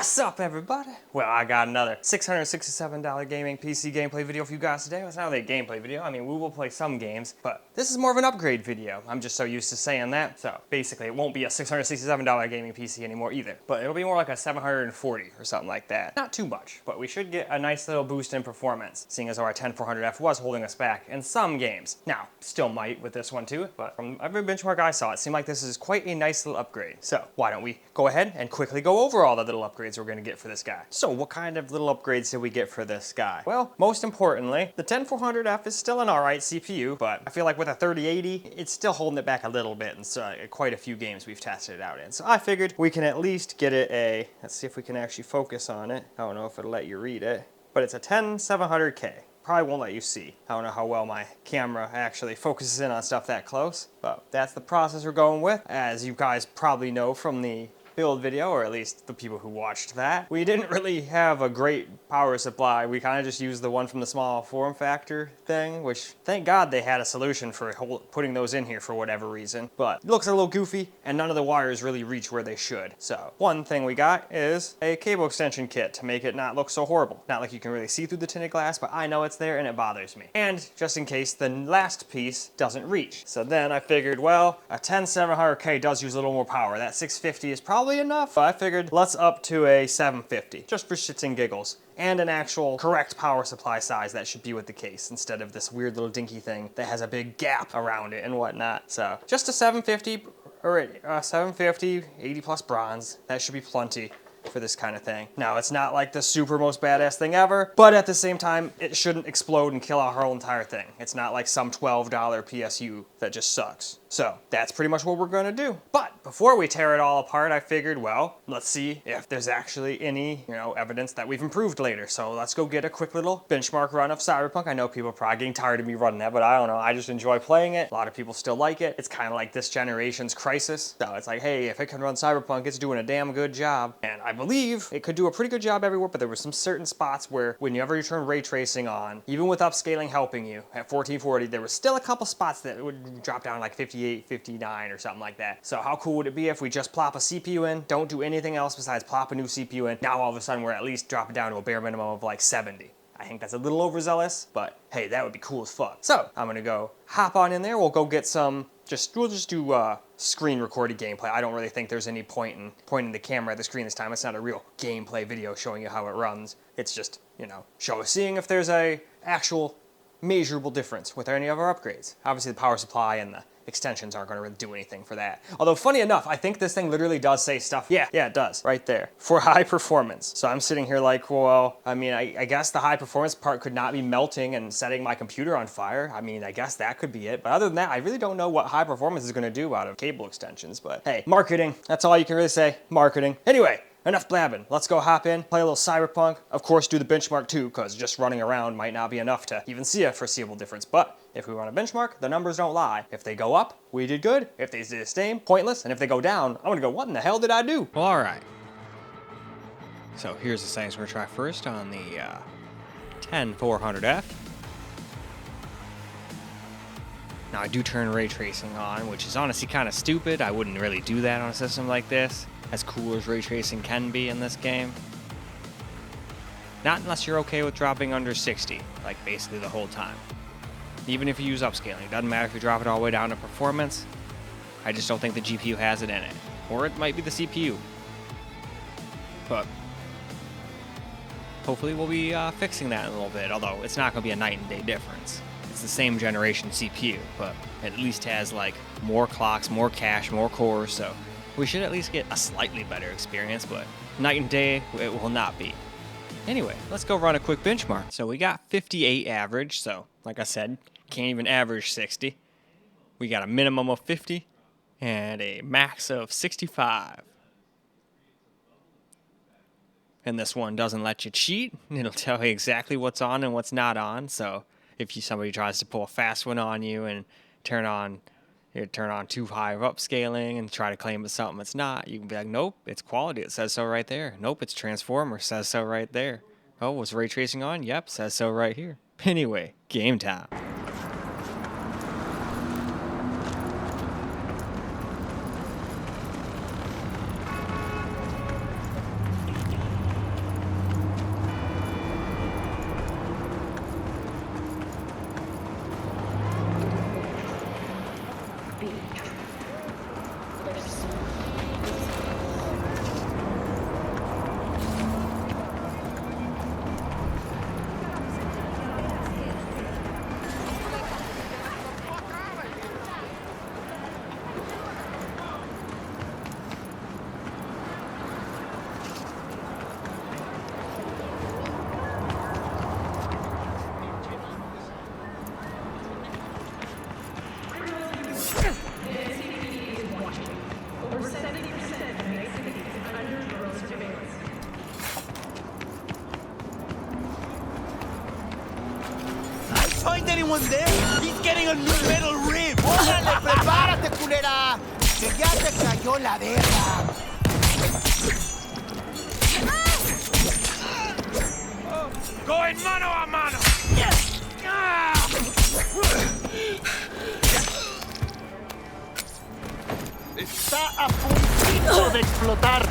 What's up, everybody? Well, I got another $667 gaming PC gameplay video for you guys today. It's not really a gameplay video. I mean, we will play some games, but this is more of an upgrade video. I'm just so used to saying that. So basically, it won't be a $667 gaming PC anymore either, but it'll be more like a $740 or something like that. Not too much, but we should get a nice little boost in performance, seeing as our 10400F was holding us back in some games. Now, still might with this one too, but from every benchmark I saw, it seemed like this is quite a nice little upgrade. So why don't we go ahead and quickly go over all the little upgrades we're going to get for this guy. So what kind of little upgrades did we get for this guy? Well, most importantly, the 10400F is still an alright CPU, but I feel like with a 3080, it's still holding it back a little bit in quite a few games we've tested it out in. So I figured we can at least get it a, let's see if we can actually focus on it. I don't know if it'll let you read it, but it's a 10700K. Probably won't let you see. I don't know how well my camera actually focuses in on stuff that close, but that's the process we're going with. As you guys probably know from the build video, or at least the people who watched that, we didn't really have a great power supply. We kind of just used the one from the small form factor thing, which thank God they had a solution for putting those in here for whatever reason, but it looks a little goofy and none of the wires really reach where they should. So one thing we got is a cable extension kit to make it not look so horrible. Not like you can really see through the tinted glass, but I know it's there and it bothers me. And just in case the last piece doesn't reach. So then I figured, well, a 10700K does use a little more power. That 650 is probably enough. I figured let's up to a 750 just for shits and giggles, and an actual correct power supply size that should be with the case instead of this weird little dinky thing that has a big gap around it and whatnot. So just a 750 or 750 80 plus bronze, that should be plenty for this kind of thing. Now, it's not like the super most badass thing ever, but at the same time, it shouldn't explode and kill our whole entire thing. It's not like some $12 PSU that just sucks. So that's pretty much what we're gonna do. But before we tear it all apart, I figured, well, let's see if there's actually any, evidence that we've improved later. So let's go get a quick little benchmark run of Cyberpunk. I know people are probably getting tired of me running that, but I don't know. I just enjoy playing it. A lot of people still like it. It's kind of like this generation's Crisis. So it's like, hey, if it can run Cyberpunk, it's doing a damn good job. And I believe it could do a pretty good job everywhere, but there were some certain spots where whenever you turn ray tracing on, even with upscaling helping you at 1440, there was still a couple spots that would drop down like 58, 59 or something like that. So how cool would it be if we just plop a CPU in, don't do anything else besides plop a new CPU in? Now all of a sudden we're at least dropping down to a bare minimum of like 70. I think that's a little overzealous, but hey, that would be cool as fuck. So I'm gonna go hop on in there. We'll go get some, we'll just do screen recorded gameplay. I don't really think there's any point in pointing the camera at the screen this time. It's not a real gameplay video showing you how it runs. It's just, seeing if there's a actual measurable difference with any of our upgrades. Obviously the power supply and the extensions aren't going to really do anything for that. Although funny enough, I think this thing literally does say stuff. Yeah, it does right there for high performance. So I'm sitting here like, well, I mean, I guess the high performance part could not be melting and setting my computer on fire. I mean, I guess that could be it. But other than that, I really don't know what high performance is going to do out of cable extensions. But hey, marketing, that's all you can really say. Marketing. Anyway, enough blabbing. Let's go hop in, play a little Cyberpunk. Of course, do the benchmark too, because just running around might not be enough to even see a foreseeable difference. But if we run a benchmark, the numbers don't lie. If they go up, we did good. If they stay the same, pointless. And if they go down, I'm gonna go, what in the hell did I do? Well, all right. So here's the settings we're gonna try first on the 10400F. Now I do turn ray tracing on, which is honestly kind of stupid. I wouldn't really do that on a system like this, as cool as ray tracing can be in this game. Not unless you're okay with dropping under 60, like basically the whole time. Even if you use upscaling, it doesn't matter if you drop it all the way down to performance. I just don't think the GPU has it in it. Or it might be the CPU. But hopefully we'll be fixing that in a little bit, although it's not going to be a night and day difference. It's the same generation CPU, but it at least has like more clocks, more cache, more cores, so we should at least get a slightly better experience, but night and day it will not be. Anyway, let's go run a quick benchmark. So we got 58 average, so like I said, can't even average 60. We got a minimum of 50 and a max of 65. And this one doesn't let you cheat. It'll tell you exactly what's on and what's not on. So if somebody tries to pull a fast one on you and turn on too high of upscaling and try to claim it's something it's not, you can be like, nope, it's quality. It says so right there. Nope, it's transformer. Says so right there. Oh, was ray tracing on? Yep, says so right here. Anyway, game time. find anyone there? He's getting a new metal rib. ¡Órale, prepárate, culera! ¡Que ya te cayó la verga! Going mano a mano. Está a puntito de explotar.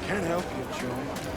Can't help you, Joe.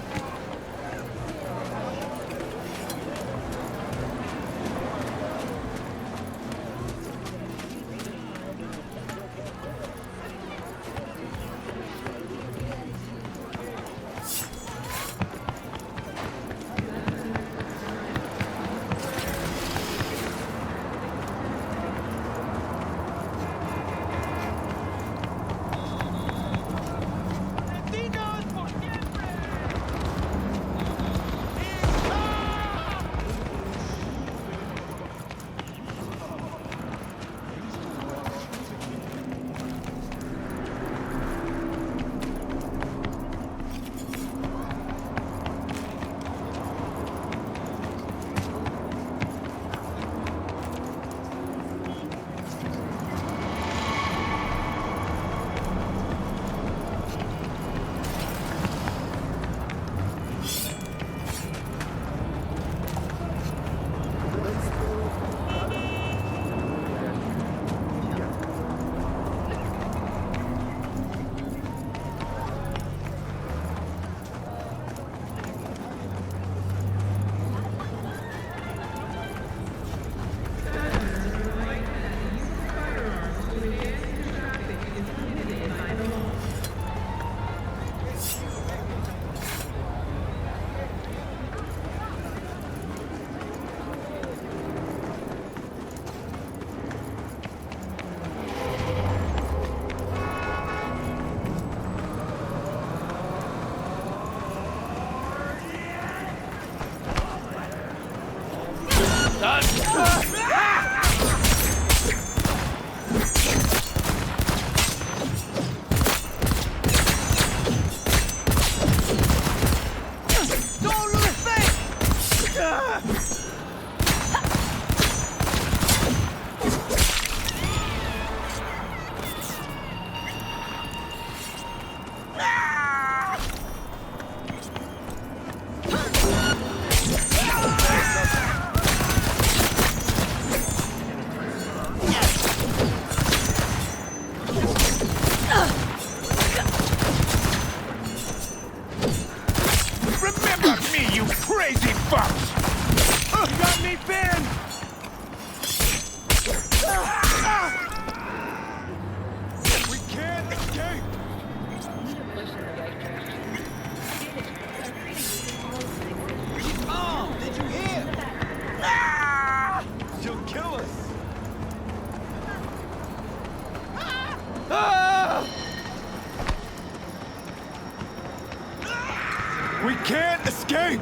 We can't escape!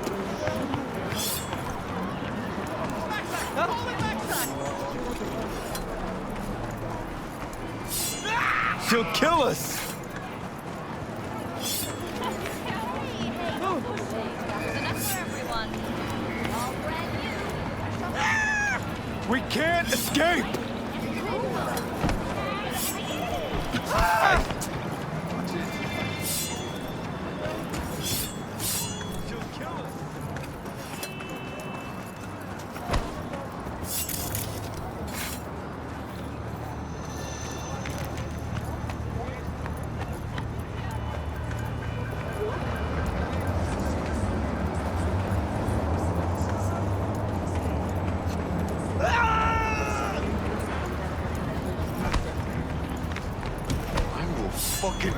She'll kill us! We can't escape! She'll kill us! Fucking...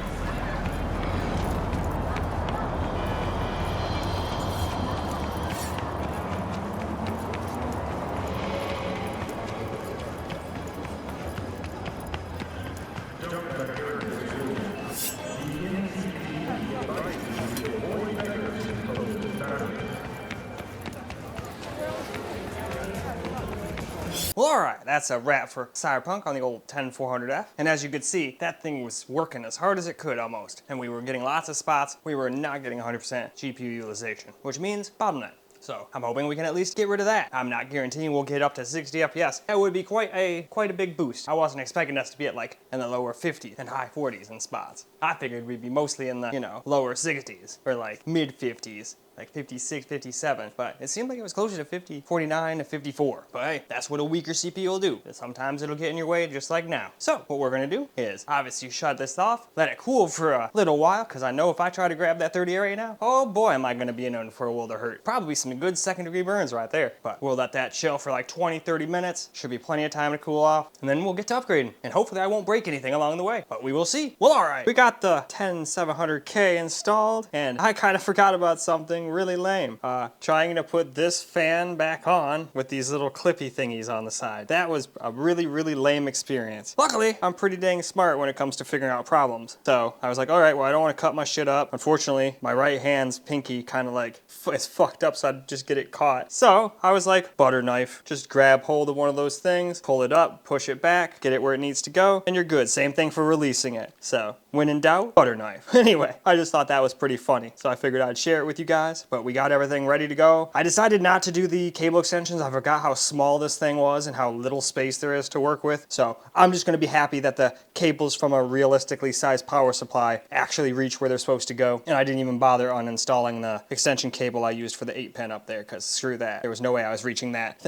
Well, alright, that's a wrap for Cyberpunk on the old 10400F. And as you could see, that thing was working as hard as it could almost. And we were getting lots of spots. We were not getting 100% GPU utilization, which means bottleneck. So I'm hoping we can at least get rid of that. I'm not guaranteeing we'll get up to 60 FPS. That would be quite a big boost. I wasn't expecting us to be at like in the lower 50s and high 40s in spots. I figured we'd be mostly in the, you know, lower 60s or like mid 50s. Like 56, 57, but it seemed like it was closer to 50, 49 to 54. But hey, that's what a weaker CPU will do. Sometimes it'll get in your way just like now. So what we're gonna do is obviously shut this off, let it cool for a little while, because I know if I try to grab that 30 right now, oh boy, am I gonna be in for a world of hurt. Probably some good second-degree burns right there. But we'll let that chill for like 20, 30 minutes. Should be plenty of time to cool off, and then we'll get to upgrading. And hopefully I won't break anything along the way, but we will see. Well, all right, we got the 10700K installed, and I kind of forgot about something really lame. Trying to put this fan back on with these little clippy thingies on the side. That was a really lame experience. Luckily, I'm pretty dang smart when it comes to figuring out problems. So I was like, all right, well, I don't want to cut my shit up. Unfortunately, my right hand's pinky kind of like is fucked up, so I'd just get it caught. So I was like, butter knife. Just grab hold of one of those things, pull it up, push it back, get it where it needs to go, and you're good. Same thing for releasing it. So when in doubt, butter knife. Anyway, I just thought that was pretty funny. So I figured I'd share it with you guys, but we got everything ready to go. I decided not to do the cable extensions. I forgot how small this thing was and how little space there is to work with. So I'm just gonna be happy that the cables from a realistically sized power supply actually reach where they're supposed to go. And I didn't even bother uninstalling the extension cable I used for the 8-pin up there, because screw that. There was no way I was reaching that.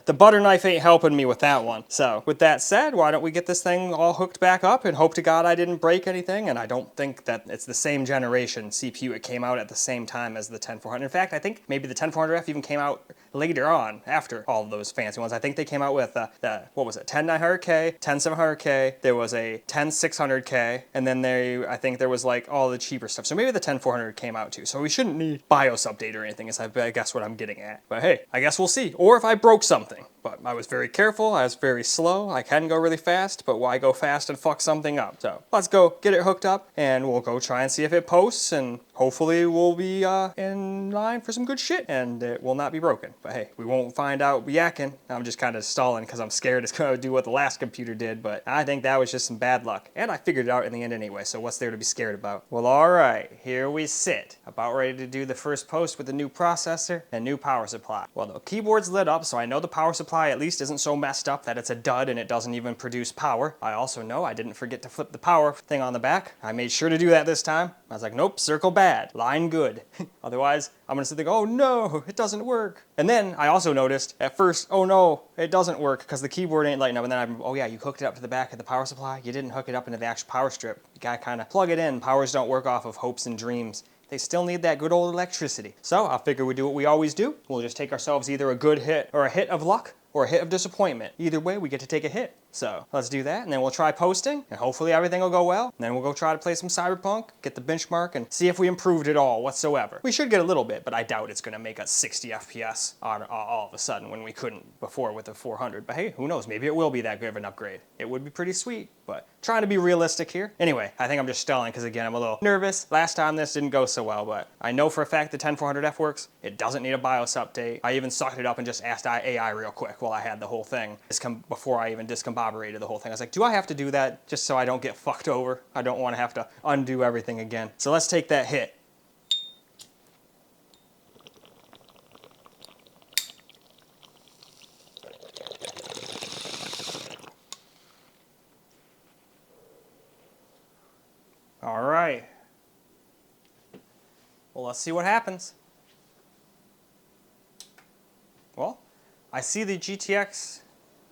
The butter knife ain't helping me with that one. So with that said, why don't we get this thing all hooked back up and hope to God I didn't break anything. And I don't think that it's the same generation CPU. It came out at the same time as the 10400. In fact, I think maybe the 10400F even came out later on after all of those fancy ones. I think they came out with what was it, 10900K, 10700K, there was a 10600K, and then I think there was like all the cheaper stuff. So maybe the 10400 came out too. So we shouldn't need BIOS update or anything, is I guess what I'm getting at. But hey, I guess we'll see. Or if I broke something. But I was very careful, I was very slow, I can go really fast, but why go fast and fuck something up? So let's go get it hooked up, and we'll go try and see if it posts, and hopefully we'll be in line for some good shit, and it will not be broken. But hey, we won't find out yakking. I'm just kind of stalling because I'm scared it's going to do what the last computer did, but I think that was just some bad luck. And I figured it out in the end anyway, so what's there to be scared about? Well, alright, here we sit. About ready to do the first post with the new processor and new power supply. Well, the keyboard's lit up, so I know the power supply at least isn't so messed up that it's a dud and it doesn't even produce power. I also know I didn't forget to flip the power thing on the back. I made sure to do that this time. I was like, nope, circle bad, line good. Otherwise, I'm gonna sit there and go, oh no, it doesn't work. And then I also noticed at first, oh no, it doesn't work because the keyboard ain't lighting up. And then oh yeah, you hooked it up to the back of the power supply. You didn't hook it up into the actual power strip. You gotta kind of plug it in. Powers don't work off of hopes and dreams. They still need that good old electricity. So I figure we do what we always do. We'll just take ourselves either a good hit or a hit of luck or a hit of disappointment. Either way, we get to take a hit. So let's do that, and then we'll try posting, and hopefully everything will go well. And then we'll go try to play some Cyberpunk, get the benchmark, and see if we improved at all whatsoever. We should get a little bit, but I doubt it's gonna make us 60 FPS all of a sudden when we couldn't before with the 400. But hey, who knows, maybe it will be that good of an upgrade. It would be pretty sweet, but trying to be realistic here. Anyway, I think I'm just stalling because again, I'm a little nervous. Last time this didn't go so well, but I know for a fact the 10400F works. It doesn't need a BIOS update. I even sucked it up and just asked AI real quick while I had the whole thing, before I even discombobulated the whole thing. I was like, do I have to do that just so I don't get fucked over? I don't want to have to undo everything again. So let's take that hit. All right. Well, let's see what happens. Well, I see the GTX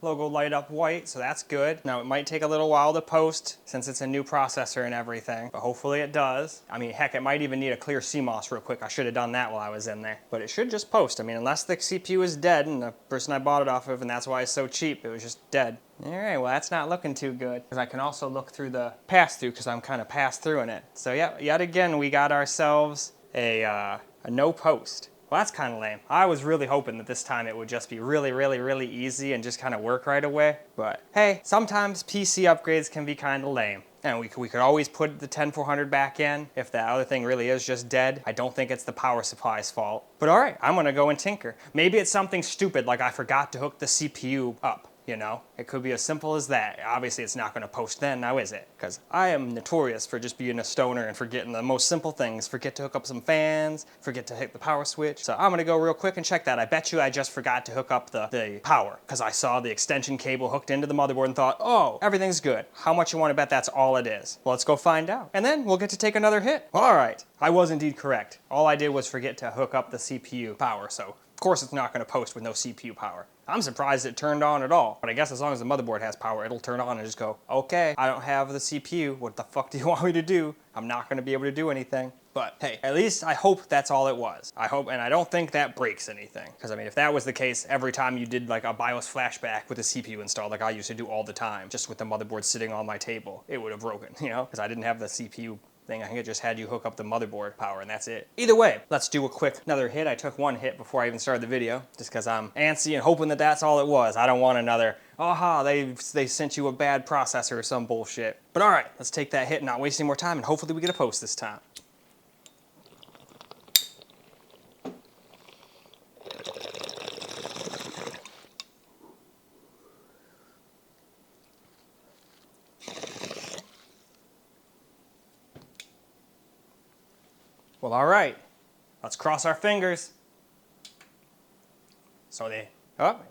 logo light up white, so that's good. Now it might take a little while to post since it's a new processor and everything, but hopefully it does. I mean, heck, it might even need a clear CMOS real quick. I should have done that while I was in there, but it should just post. I mean, unless the CPU is dead and the person I bought it off of, and that's why it's so cheap, it was just dead. All right, well, that's not looking too good, because I can also look through the pass-through because I'm kind of pass-through in it. So yeah, yet again, we got ourselves a no post. Well, that's kind of lame. I was really hoping that this time it would just be really easy and just kind of work right away. But hey, sometimes PC upgrades can be kind of lame. And we could always put the 10400 back in if that other thing really is just dead. I don't think it's the power supply's fault. But all right, I'm gonna go and tinker. Maybe it's something stupid like I forgot to hook the CPU up. You know, it could be as simple as that. Obviously, it's not going to post then, now is it? Because I am notorious for just being a stoner and forgetting the most simple things. Forget to hook up some fans, forget to hit the power switch. So I'm going to go real quick and check that. I bet you I just forgot to hook up the power because I saw the extension cable hooked into the motherboard and thought, oh, everything's good. How much you want to bet that's all it is? Well, let's go find out. And then we'll get to take another hit. All right, I was indeed correct. All I did was forget to hook up the CPU power, so of course it's not going to post with no CPU power. I'm surprised it turned on at all. But I guess as long as the motherboard has power, it'll turn on and just go, okay, I don't have the CPU. What the fuck do you want me to do? I'm not going to be able to do anything. But hey, at least I hope that's all it was. I hope, and I don't think that breaks anything. Because I mean, if that was the case, every time you did like a BIOS flashback with a CPU installed, like I used to do all the time, just with the motherboard sitting on my table, it would have broken, you know? Because I didn't have the CPU thing. I think it just had you hook up the motherboard power and that's it. Either way, let's do a quick another hit. I took one hit before I even started the video, just because I'm antsy and hoping that that's all it was. I don't want another, aha, they sent you a bad processor or some bullshit. But all right, let's take that hit and not waste any more time, and hopefully we get a post this time. Well, all right, let's cross our fingers. So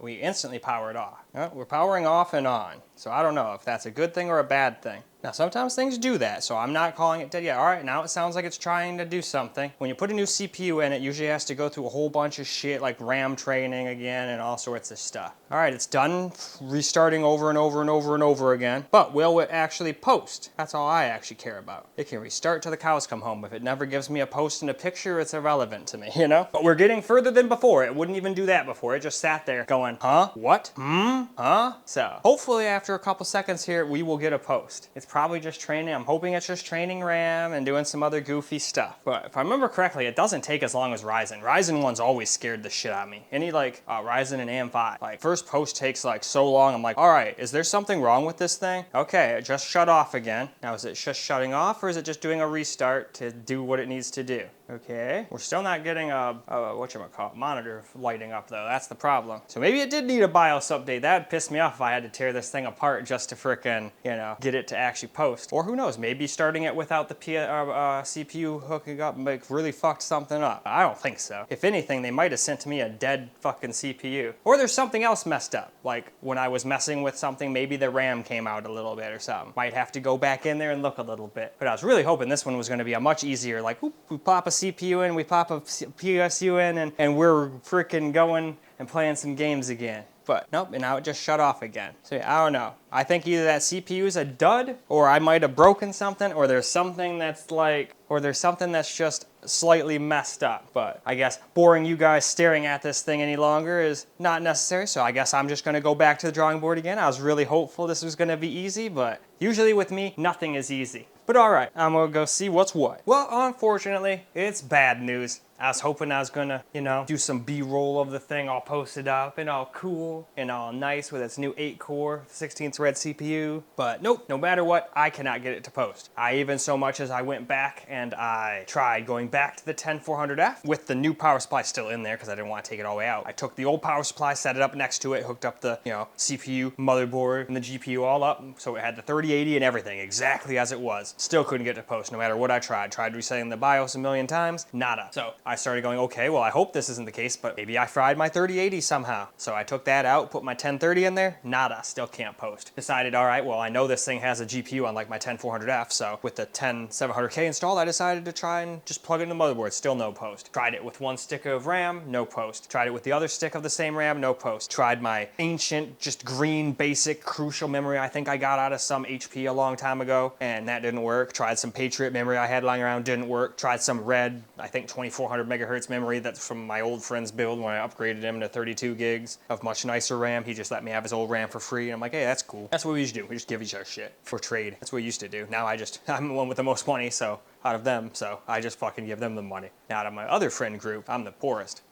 we instantly powered off. We're powering off and on. So I don't know if that's a good thing or a bad thing. Now, sometimes things do that, so I'm not calling it dead yet. All right, now it sounds like it's trying to do something. When you put a new CPU in, it usually has to go through a whole bunch of shit like RAM training again and all sorts of stuff. All right, it's done restarting over and over and over and over again. But will it actually post? That's all I actually care about. It can restart till the cows come home. If it never gives me a post and a picture, it's irrelevant to me, you know? But we're getting further than before. It wouldn't even do that before. It just sat there going, huh? What? Huh? So hopefully after a couple seconds here, we will get a post. It's probably just training. I'm hoping it's just training RAM and doing some other goofy stuff. But if I remember correctly, it doesn't take as long as Ryzen. Ryzen one's always scared the shit out of me. Any like Ryzen and AM5, like first post takes like so long. I'm like, all right, is there something wrong with this thing? Okay, it just shut off again. Now is it just shutting off or is it just doing a restart to do what it needs to do? Okay, we're still not getting a whatchamacallit, monitor lighting up though. That's the problem. So maybe it did need a BIOS update. That'd piss me off if I had to tear this thing apart just to frickin', you know, get it to actually post. Or who knows, maybe starting it without the CPU hooking up like really fucked something up. I don't think so. If anything, they might have sent me a dead fucking CPU. Or there's something else messed up. Like when I was messing with something, maybe the RAM came out a little bit or something. Might have to go back in there and look a little bit. But I was really hoping this one was gonna be a much easier, like, whoop, we pop a CPU in, we pop a PSU in, and we're freaking going and playing some games again. But nope, and now it just shut off again. So yeah, I don't know. I think either that CPU is a dud, or I might have broken something, or there's something that's like, or there's something that's just slightly messed up. But I guess boring you guys staring at this thing any longer is not necessary, so I guess I'm just gonna go back to the drawing board again. I was really hopeful this was gonna be easy, but usually with me, nothing is easy. But all right, I'm gonna go see what's what. Well, unfortunately, it's bad news. I was hoping I was gonna, you know, do some B-roll of the thing all posted up and all cool and all nice with its new 8-core, 16-thread CPU. But nope, no matter what, I cannot get it to post. I even so much as I went back and I tried going back to the 10400F with the new power supply still in there because I didn't want to take it all the way out. I took the old power supply, set it up next to it, hooked up the, you know, CPU, motherboard, and the GPU all up. So it had the 3080 and everything exactly as it was. Still couldn't get it to post no matter what I tried. Tried resetting the BIOS a million times, nada. So I started going, okay, well, I hope this isn't the case, but maybe I fried my 3080 somehow. So I took that out, put my 1030 in there, nada, still can't post. Decided, all right, well, I know this thing has a GPU unlike my 10400F, so with the 10700K installed, I decided to try and just plug it in the motherboard, still no post. Tried it with one stick of RAM, no post. Tried it with the other stick of the same RAM, no post. Tried my ancient, just green, basic, crucial memory I think I got out of some HP a long time ago, and that didn't work. Tried some Patriot memory I had lying around, didn't work. Tried some red, I think 2400 megahertz memory that's from my old friend's build when I upgraded him to 32 gigs of much nicer RAM. He just let me have his old RAM for free, and I'm like, hey, that's cool. That's what we used to do. We just give each other shit for trade. That's what we used to do. Now I'm the one with the most money, so out of them, so I just fucking give them the money. Now, out of my other friend group, I'm the poorest.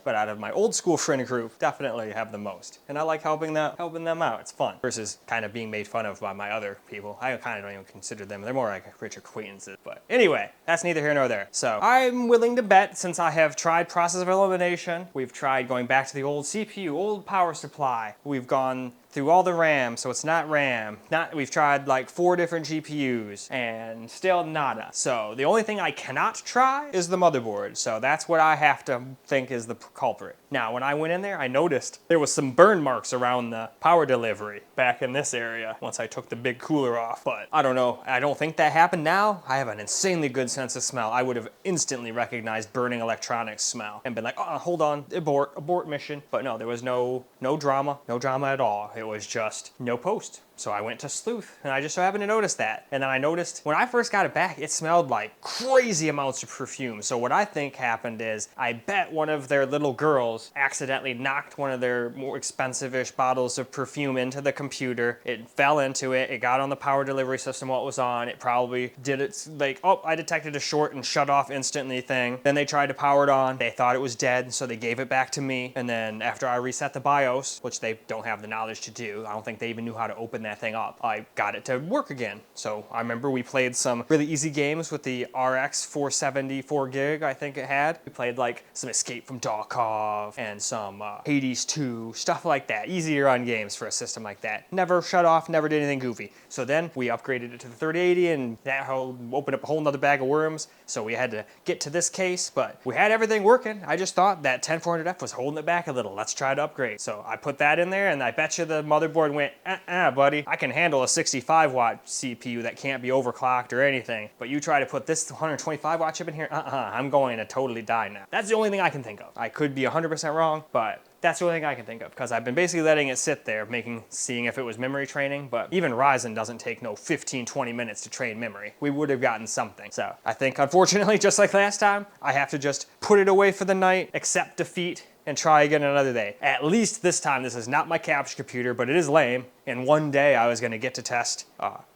But out of my old school friend group, definitely have the most. And I like helping them out. It's fun. Versus kind of being made fun of by my other people. I kind of don't even consider them. They're more like rich acquaintances. But anyway, that's neither here nor there. So I'm willing to bet, since I have tried process of elimination, we've tried going back to the old CPU, old power supply. We've gone through all the RAM, so it's not RAM. We've tried like 4 different GPUs and still nada. So the only thing I cannot try is the motherboard. So that's what I have to think is the culprit. Now, when I went in there, I noticed there was some burn marks around the power delivery back in this area once I took the big cooler off. But I don't know. I don't think that happened now. I have an insanely good sense of smell. I would have instantly recognized burning electronics smell and been like, oh, hold on, abort mission. But no, there was no drama at all. It was just no post. So I went to Sleuth, and I just so happened to notice that. And then I noticed when I first got it back, it smelled like crazy amounts of perfume. So what I think happened is, I bet one of their little girls accidentally knocked one of their more expensive-ish bottles of perfume into the computer. It fell into it. It got on the power delivery system what was on. It probably did it like, oh, I detected a short and shut off instantly thing. Then they tried to power it on. They thought it was dead, so they gave it back to me. And then after I reset the BIOS, which they don't have the knowledge to do, I don't think they even knew how to open that thing up, I got it to work again. So I remember we played some really easy games with the RX 470 4 gig, I think it had. We played like some Escape from Tarkov and some Hades 2, stuff like that. Easy to run games for a system like that. Never shut off, never did anything goofy. So then we upgraded it to the 3080, and that opened up a whole nother bag of worms. So we had to get to this case, but we had everything working. I just thought that 10400F was holding it back a little. Let's try to upgrade. So I put that in there, and I bet you the motherboard went, buddy, I can handle a 65 watt CPU that can't be overclocked or anything, but you try to put this 125 watt chip in here, I'm going to totally die now. That's the only thing I can think of. I could be 100% wrong, but that's the only thing I can think of, because I've been basically letting it sit there, seeing if it was memory training, but even Ryzen doesn't take no 15-20 minutes to train memory. We would have gotten something. So I think, unfortunately, just like last time, I have to just put it away for the night, accept defeat, and try again another day. At least this time, this is not my capture computer, but it is lame. And one day I was gonna get to test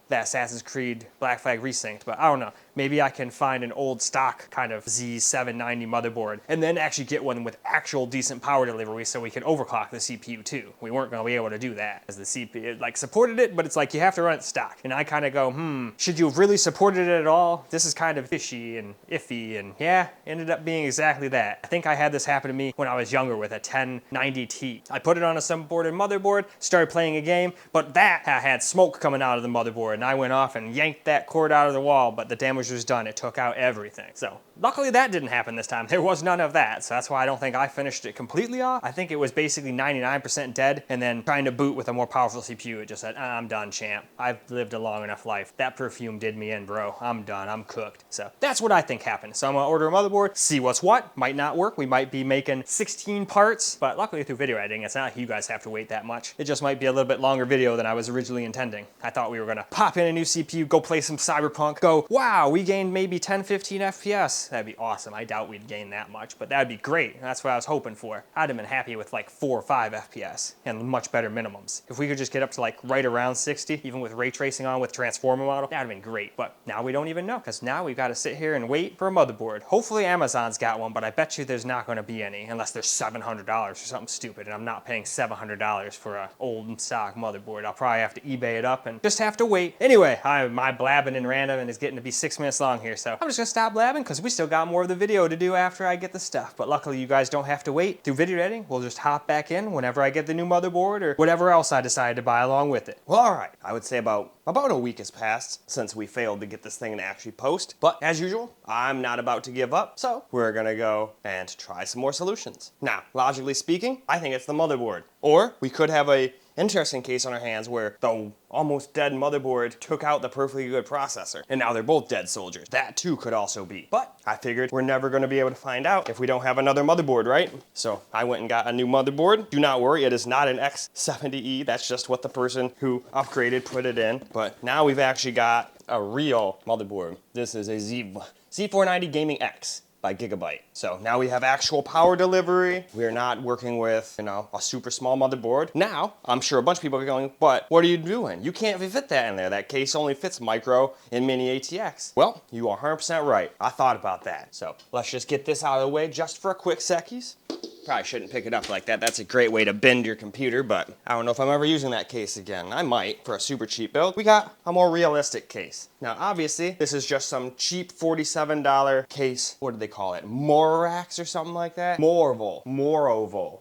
that Assassin's Creed Black Flag Resynced, but I don't know. Maybe I can find an old stock kind of Z790 motherboard and then actually get one with actual decent power delivery so we can overclock the CPU too. We weren't gonna be able to do that, as the CPU, it like supported it, but it's like you have to run it stock. And I kind of go, should you have really supported it at all? This is kind of fishy and iffy, and yeah, ended up being exactly that. I think I had this happen to me when I was younger with a 1090T. I put it on a subboarded motherboard, started playing a game, but that had smoke coming out of the motherboard, and I went off and yanked that cord out of the wall, but the damage was done. It took out everything. So luckily that didn't happen this time. There was none of that, so that's why I don't think I finished it completely off. I think it was basically 99% dead, and then trying to boot with a more powerful CPU, it just said, I'm done, champ. I've lived a long enough life. That perfume did me in, bro. I'm done. I'm cooked. So that's what I think happened. So I'm gonna order a motherboard, see what's what. Might not work. We might be making 16 parts, but luckily through video editing, it's not like you guys have to wait that much. It just might be a little bit longer video than I was originally intending. I thought we were gonna pop in a new CPU, go play some Cyberpunk, go, wow, we gained maybe 10, 15 FPS. That'd be awesome. I doubt we'd gain that much, but that'd be great. That's what I was hoping for. I'd have been happy with like 4 or 5 FPS and much better minimums. If we could just get up to like right around 60, even with ray tracing on with transformer model, that'd have been great. But now we don't even know, because now we've got to sit here and wait for a motherboard. Hopefully Amazon's got one, but I bet you there's not going to be any unless there's $700 or something stupid, and I'm not paying $700 for an old stock motherboard. I'll probably have to eBay it up and just have to wait. Anyway, my blabbing in random and is getting to be 6 minutes long here, so I'm just gonna stop blabbing because we still got more of the video to do after I get the stuff. But luckily you guys don't have to wait. Through video editing, we'll just hop back in whenever I get the new motherboard or whatever else I decide to buy along with it. Well, all right. I would say about a week has passed since we failed to get this thing to actually post. But as usual, I'm not about to give up, so we're gonna go and try some more solutions. Now, logically speaking, I think it's the motherboard. Or we could have a interesting case on our hands where the almost dead motherboard took out the perfectly good processor, and now they're both dead soldiers. That too could also be. But I figured we're never going to be able to find out if we don't have another motherboard, right? So I went and got a new motherboard. Do not worry, it is not an X70E. That's just what the person who upgraded put it in. But now we've actually got a real motherboard. This is a Z490 Gaming X by by gigabyte. So now we have actual power delivery. We're not working with, you know, a super small motherboard. Now, I'm sure a bunch of people are going, but what are you doing? You can't fit that in there. That case only fits micro and mini ATX. Well, you are 100% right. I thought about that. So let's just get this out of the way just for a quick seckies. Probably shouldn't pick it up like that. That's a great way to bend your computer, but I don't know if I'm ever using that case again. I might for a super cheap build. We got a more realistic case. Now, obviously, this is just some cheap $47 case. What do they call it? Morax or something like that? Moroval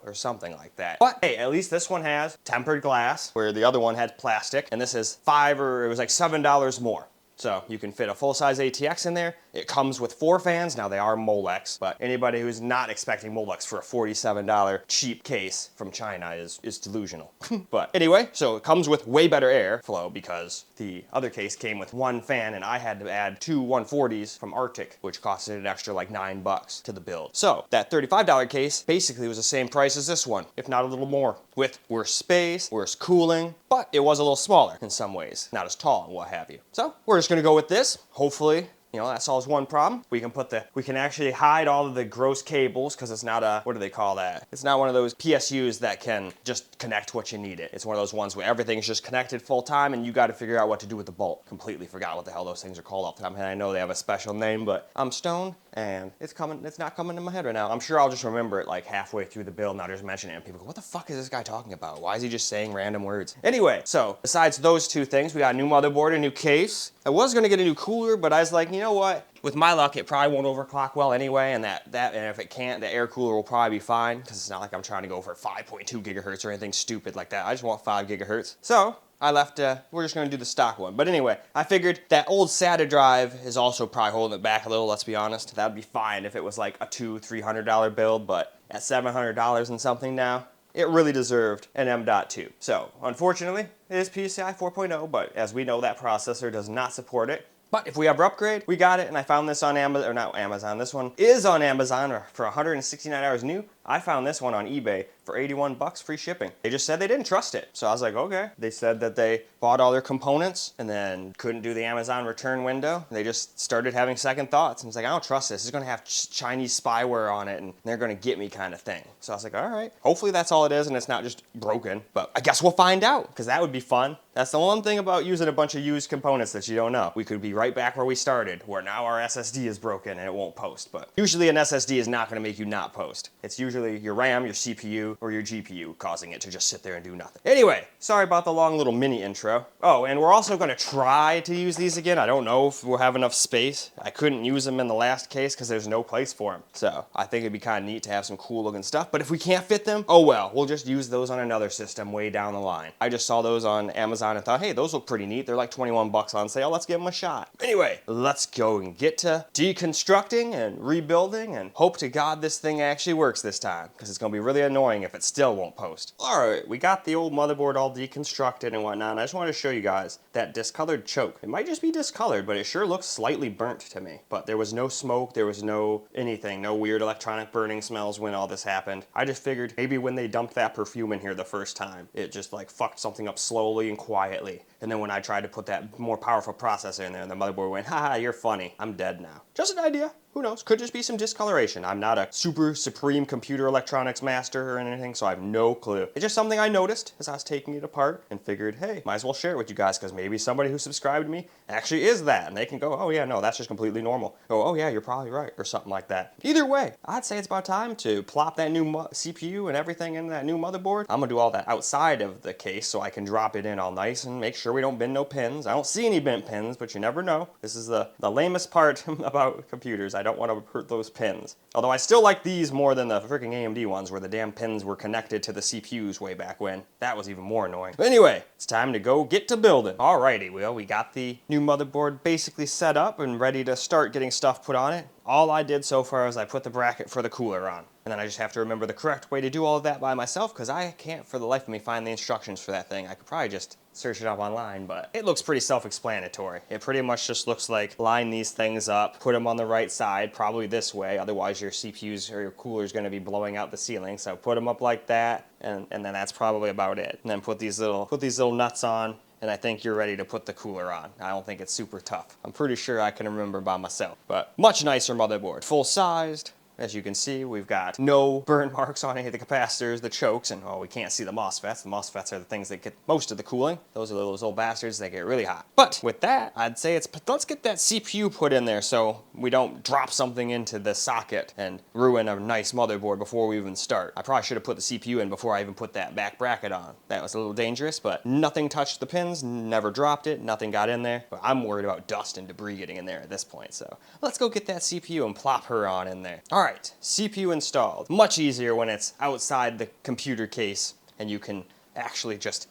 or something like that. But hey, at least this one has tempered glass, where the other one had plastic, and this is $7 more. So you can fit a full-size ATX in there. It comes with 4 fans. Now they are Molex, but anybody who's not expecting Molex for a $47 cheap case from China is delusional. But anyway, so it comes with way better airflow because the other case came with 1 fan and I had to add 2 140s from Arctic, which costed an extra like $9 to the build. So that $35 case basically was the same price as this one, if not a little more, with worse space, worse cooling, but it was a little smaller in some ways, not as tall and what have you. So we're just gonna go with this. Hopefully, you know, that solves one problem. We can actually hide all of the gross cables because it's not a, what do they call that? It's not one of those PSUs that can just connect what you need it. It's one of those ones where everything's just connected full time and you got to figure out what to do with the bolt. Completely forgot what the hell those things are called off the top of my head. I know they have a special name, but I'm stoned and it's not coming to my head right now. I'm sure I'll just remember it like halfway through the build and I'll just mention it and people go, what the fuck is this guy talking about? Why is he just saying random words? Anyway, so besides those 2 things, we got a new motherboard, a new case. I was gonna get a new cooler, but I was like, you know what? With my luck, it probably won't overclock well anyway, and and if it can't, the air cooler will probably be fine, because it's not like I'm trying to go for 5.2 gigahertz or anything stupid like that. I just want 5 gigahertz. So I left, we're just gonna do the stock one. But anyway, I figured that old SATA drive is also probably holding it back a little, let's be honest. That would be fine if it was like a $200-300 build, but at $700 and something now, it really deserved an M.2. So, unfortunately, it is PCI 4.0, but as we know, that processor does not support it. But if we ever upgrade, we got it, and I found this on Amazon, or not Amazon, this one is on Amazon for 169 hours new. I found this one on eBay for 81 bucks free shipping. They just said they didn't trust it. So I was like, okay. They said that they bought all their components and then couldn't do the Amazon return window. They just started having second thoughts and was like, I don't trust this. It's gonna have Chinese spyware on it and they're gonna get me kind of thing. So I was like, all right. Hopefully that's all it is and it's not just broken, but I guess we'll find out because that would be fun. That's the one thing about using a bunch of used components that you don't know. We could be right back where we started, where now our SSD is broken and it won't post. But usually an SSD is not gonna make you not post. It's usually your RAM, your CPU, or your GPU causing it to just sit there and do nothing. Anyway, sorry about the long little mini intro. Oh, and we're also gonna try to use these again. I don't know if we'll have enough space. I couldn't use them in the last case because there's no place for them. So I think it'd be kind of neat to have some cool looking stuff. But if we can't fit them, oh well, we'll just use those on another system way down the line. I just saw those on Amazon and thought, hey, those look pretty neat. They're like 21 bucks on sale. Let's give them a shot. Anyway, let's go and get to deconstructing and rebuilding and hope to God this thing actually works this time. Because it's gonna be really annoying if it still won't post. All right, we got the old motherboard all deconstructed and whatnot, and I just wanted to show you guys that discolored choke. It might just be discolored, but it sure looks slightly burnt to me. But there was no smoke, there was no anything, no weird electronic burning smells when all this happened. I just figured maybe when they dumped that perfume in here the first time, it just like fucked something up slowly and quietly. And then when I tried to put that more powerful processor in there, the motherboard went, haha, you're funny, I'm dead now. Just an idea. Who knows? Could just be some discoloration. I'm not a super supreme computer electronics master or anything, so I have no clue. It's just something I noticed as I was taking it apart and figured, hey, might as well share it with you guys because maybe somebody who subscribed to me actually is that. And they can go, oh yeah, no, that's just completely normal. Oh yeah, you're probably right, or something like that. Either way, I'd say it's about time to plop that new CPU and everything in that new motherboard. I'm gonna do all that outside of the case so I can drop it in all nice and make sure we don't bend no pins. I don't see any bent pins, but you never know. This is the lamest part about computers. I don't want to hurt those pins. Although I still like these more than the freaking AMD ones where the damn pins were connected to the CPUs way back when. That was even more annoying. But anyway, it's time to go get to building. Alrighty, well, we got the new motherboard basically set up and ready to start getting stuff put on it. All I did so far is I put the bracket for the cooler on. And then I just have to remember the correct way to do all of that by myself because I can't for the life of me find the instructions for that thing. I could probably just search it up online, but it looks pretty self-explanatory. It pretty much just looks like line these things up, put them on the right side, probably this way, otherwise your CPUs or your cooler is going to be blowing out the ceiling. So put them up like that, and then that's probably about it. And then put these little nuts on, and I think you're ready to put the cooler on. I don't think it's super tough. I'm pretty sure I can remember by myself, but much nicer motherboard. Full-sized. As you can see, we've got no burn marks on any of the capacitors, the chokes, and we can't see the MOSFETs. The MOSFETs are the things that get most of the cooling. Those are those old bastards that get really hot. But with that, I'd say let's get that CPU put in there so we don't drop something into the socket and ruin a nice motherboard before we even start. I probably should have put the CPU in before I even put that back bracket on. That was a little dangerous, but nothing touched the pins, never dropped it, nothing got in there. But I'm worried about dust and debris getting in there at this point, so let's go get that CPU and plop her on in there. All right, CPU installed. Much easier when it's outside the computer case and you can actually just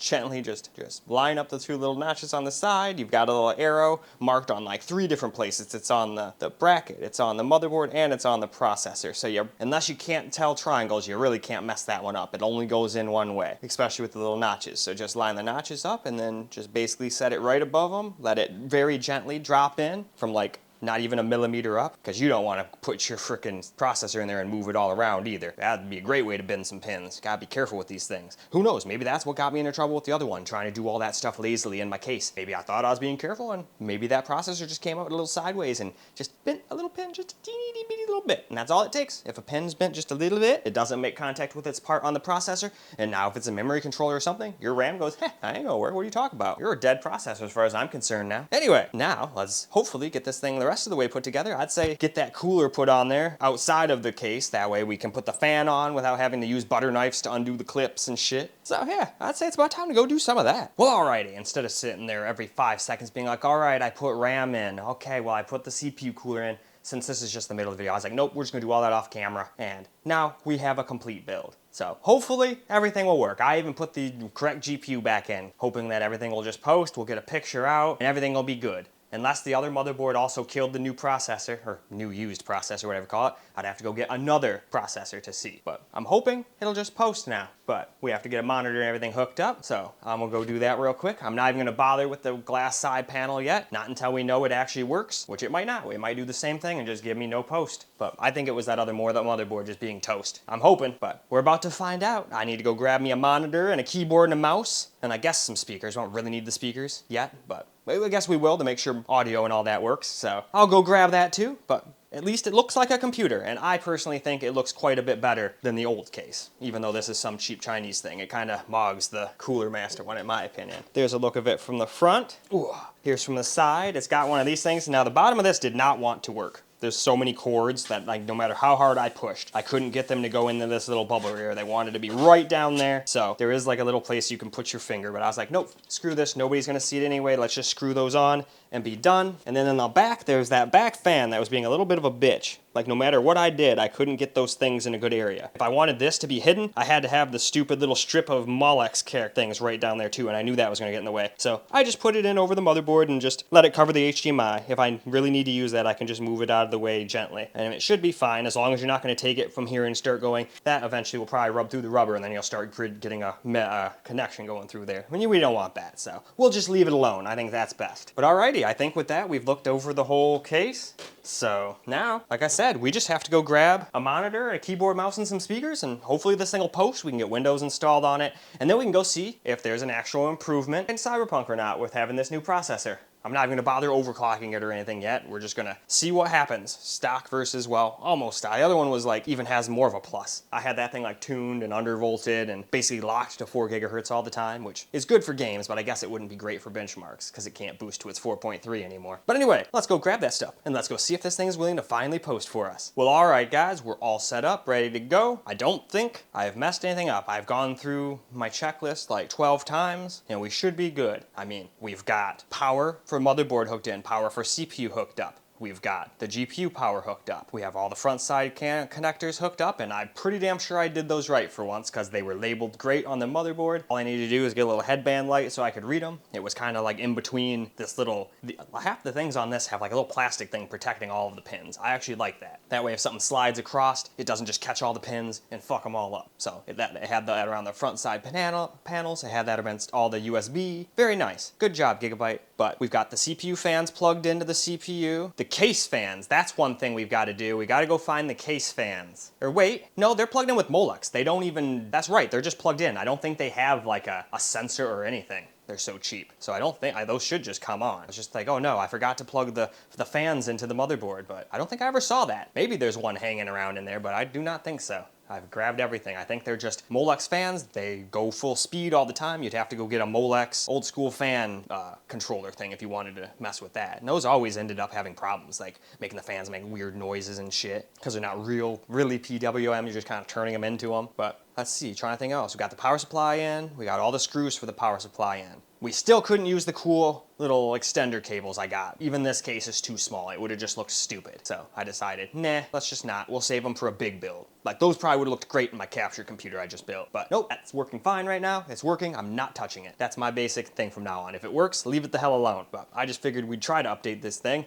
gently just line up the two little notches on the side. You've got a little arrow marked on like 3 different places. It's on the bracket, it's on the motherboard, and it's on the processor. So unless you can't tell triangles, you really can't mess that one up. It only goes in one way, especially with the little notches. So just line the notches up and then just basically set it right above them. Let it very gently drop in from like not even a millimeter up, because you don't want to put your frickin' processor in there and move it all around either. That'd be a great way to bend some pins. Gotta be careful with these things. Who knows, maybe that's what got me into trouble with the other one, trying to do all that stuff lazily in my case. Maybe I thought I was being careful, and maybe that processor just came out a little sideways and just bent a little pin, just a teeny bitty little bit. And that's all it takes. If a pin's bent just a little bit, it doesn't make contact with its part on the processor, and now if it's a memory controller or something, your RAM goes, I ain't gonna work, what are you talking about? You're a dead processor as far as I'm concerned now. Anyway, now let's hopefully get this thing the rest of the way put together. I'd say get that cooler put on there outside of the case. That way we can put the fan on without having to use butter knives to undo the clips and shit. So yeah, I'd say it's about time to go do some of that. Well, alrighty, instead of sitting there every 5 seconds being like, all right, I put RAM in. Okay, well, I put the CPU cooler in. Since this is just the middle of the video, I was like, nope, we're just gonna do all that off camera. And now we have a complete build. So hopefully everything will work. I even put the correct GPU back in, hoping that everything will just post, we'll get a picture out, and everything will be good. Unless the other motherboard also killed the new processor, or new used processor, whatever you call it, I'd have to go get another processor to see. But I'm hoping it'll just post now. But we have to get a monitor and everything hooked up, so I'm gonna go do that real quick. I'm not even gonna bother with the glass side panel yet, not until we know it actually works, which it might not. It might do the same thing and just give me no post. But I think it was that other motherboard just being toast. I'm hoping, but we're about to find out. I need to go grab me a monitor and a keyboard and a mouse, and I guess some speakers. We don't really need the speakers yet, but I guess we will to make sure audio and all that works. So I'll go grab that too, but at least it looks like a computer, and I personally think it looks quite a bit better than the old case, even though this is some cheap Chinese thing. It kind of mogs the Cooler Master one, in my opinion. There's a look of it from the front. Ooh. Here's from the side. It's got one of these things. Now the bottom of this did not want to work. There's so many cords that, like, no matter how hard I pushed, I couldn't get them to go into this little bubble here. They wanted to be right down there. So there is like a little place you can put your finger, but I was like, nope, screw this. Nobody's gonna see it anyway. Let's just screw those on and be done. And then in the back, there's that back fan that was being a little bit of a bitch. Like, no matter what I did, I couldn't get those things in a good area. If I wanted this to be hidden, I had to have the stupid little strip of Molex things right down there too, and I knew that was gonna get in the way. So I just put it in over the motherboard and just let it cover the HDMI. If I really need to use that, I can just move it out of the way gently. And it should be fine, as long as you're not gonna take it from here and start going. That eventually will probably rub through the rubber, and then you'll start getting a connection going through there. I mean, we don't want that, so we'll just leave it alone. I think that's best. But alrighty, I think with that, we've looked over the whole case. So now, like I said, we just have to go grab a monitor, a keyboard, mouse, and some speakers, and hopefully this thing will post. We can get Windows installed on it, and then we can go see if there's an actual improvement in Cyberpunk or not with having this new processor. I'm not even gonna bother overclocking it or anything yet. We're just gonna see what happens. Stock versus, well, almost stock. The other one was like, even has more of a plus. I had that thing like tuned and undervolted and basically locked to 4 gigahertz all the time, which is good for games, but I guess it wouldn't be great for benchmarks because it can't boost to its 4.3 anymore. But anyway, let's go grab that stuff and let's go see if this thing is willing to finally post for us. Well, all right, guys, we're all set up, ready to go. I don't think I have messed anything up. I've gone through my checklist like 12 times and we should be good. I mean, we've got power for motherboard hooked in, power for CPU hooked up. We've got the GPU power hooked up. We have all the front side connectors hooked up, and I'm pretty damn sure I did those right for once because they were labeled great on the motherboard. All I needed to do is get a little headband light so I could read them. It was kind of like in between this little, half the things on this have like a little plastic thing protecting all of the pins. I actually like that. That way if something slides across, it doesn't just catch all the pins and fuck them all up. So it had that around the front side panels. It had that against all the USB. Very nice. Good job, Gigabyte. But we've got the CPU fans plugged into the CPU. The case fans. That's one thing we've got to do. We got to go find the case fans. Or wait, no, they're plugged in with Molex. They don't even, that's right, they're just plugged in. I don't think they have like a sensor or anything. They're so cheap. So I don't think, those should just come on. It's just like, oh no, I forgot to plug the fans into the motherboard, but I don't think I ever saw that. Maybe there's one hanging around in there, but I do not think so. I've grabbed everything. I think they're just Molex fans. They go full speed all the time. You'd have to go get a Molex old school fan controller thing if you wanted to mess with that. And those always ended up having problems, like making the fans make weird noises and shit, because they're not really PWM. You're just kind of turning them into them. But let's see, trying to think else. We got the power supply in. We got all the screws for the power supply in. We still couldn't use the cool little extender cables I got. Even this case is too small. It would have just looked stupid. So I decided, nah, let's just not. We'll save them for a big build. Like those probably would have looked great in my capture computer I just built. But nope, that's working fine right now. It's working. I'm not touching it. That's my basic thing from now on. If it works, leave it the hell alone. But I just figured we'd try to update this thing.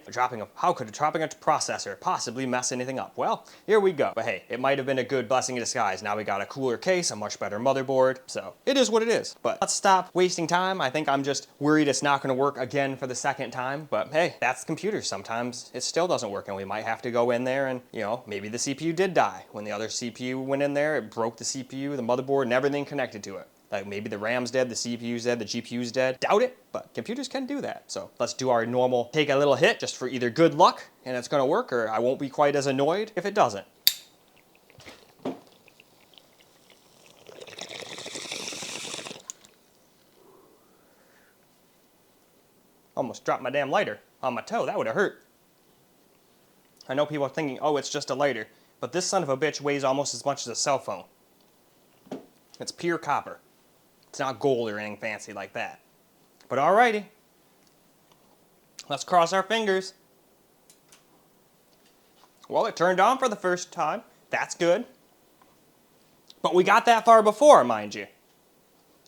How could dropping a processor possibly mess anything up? Well, here we go. But hey, it might have been a good blessing in disguise. Now we got a cooler case, a much better motherboard. So it is what it is. But let's stop wasting time. I think I'm just worried it's not going to work again for the second time. But hey, that's computers. Sometimes it still doesn't work and we might have to go in there and, you know, maybe the CPU did die. When the other CPU went in there, it broke the CPU, the motherboard, and everything connected to it. Like maybe the RAM's dead, the CPU's dead, the GPU's dead. Doubt it, but computers can do that. So let's do our normal, take a little hit just for either good luck and it's going to work, or I won't be quite as annoyed if it doesn't. Almost dropped my damn lighter on my toe. That would have hurt. I know people are thinking, oh, it's just a lighter. But this son of a bitch weighs almost as much as a cell phone. It's pure copper. It's not gold or anything fancy like that. But alrighty. Let's cross our fingers. Well, it turned on for the first time. That's good. But we got that far before, mind you.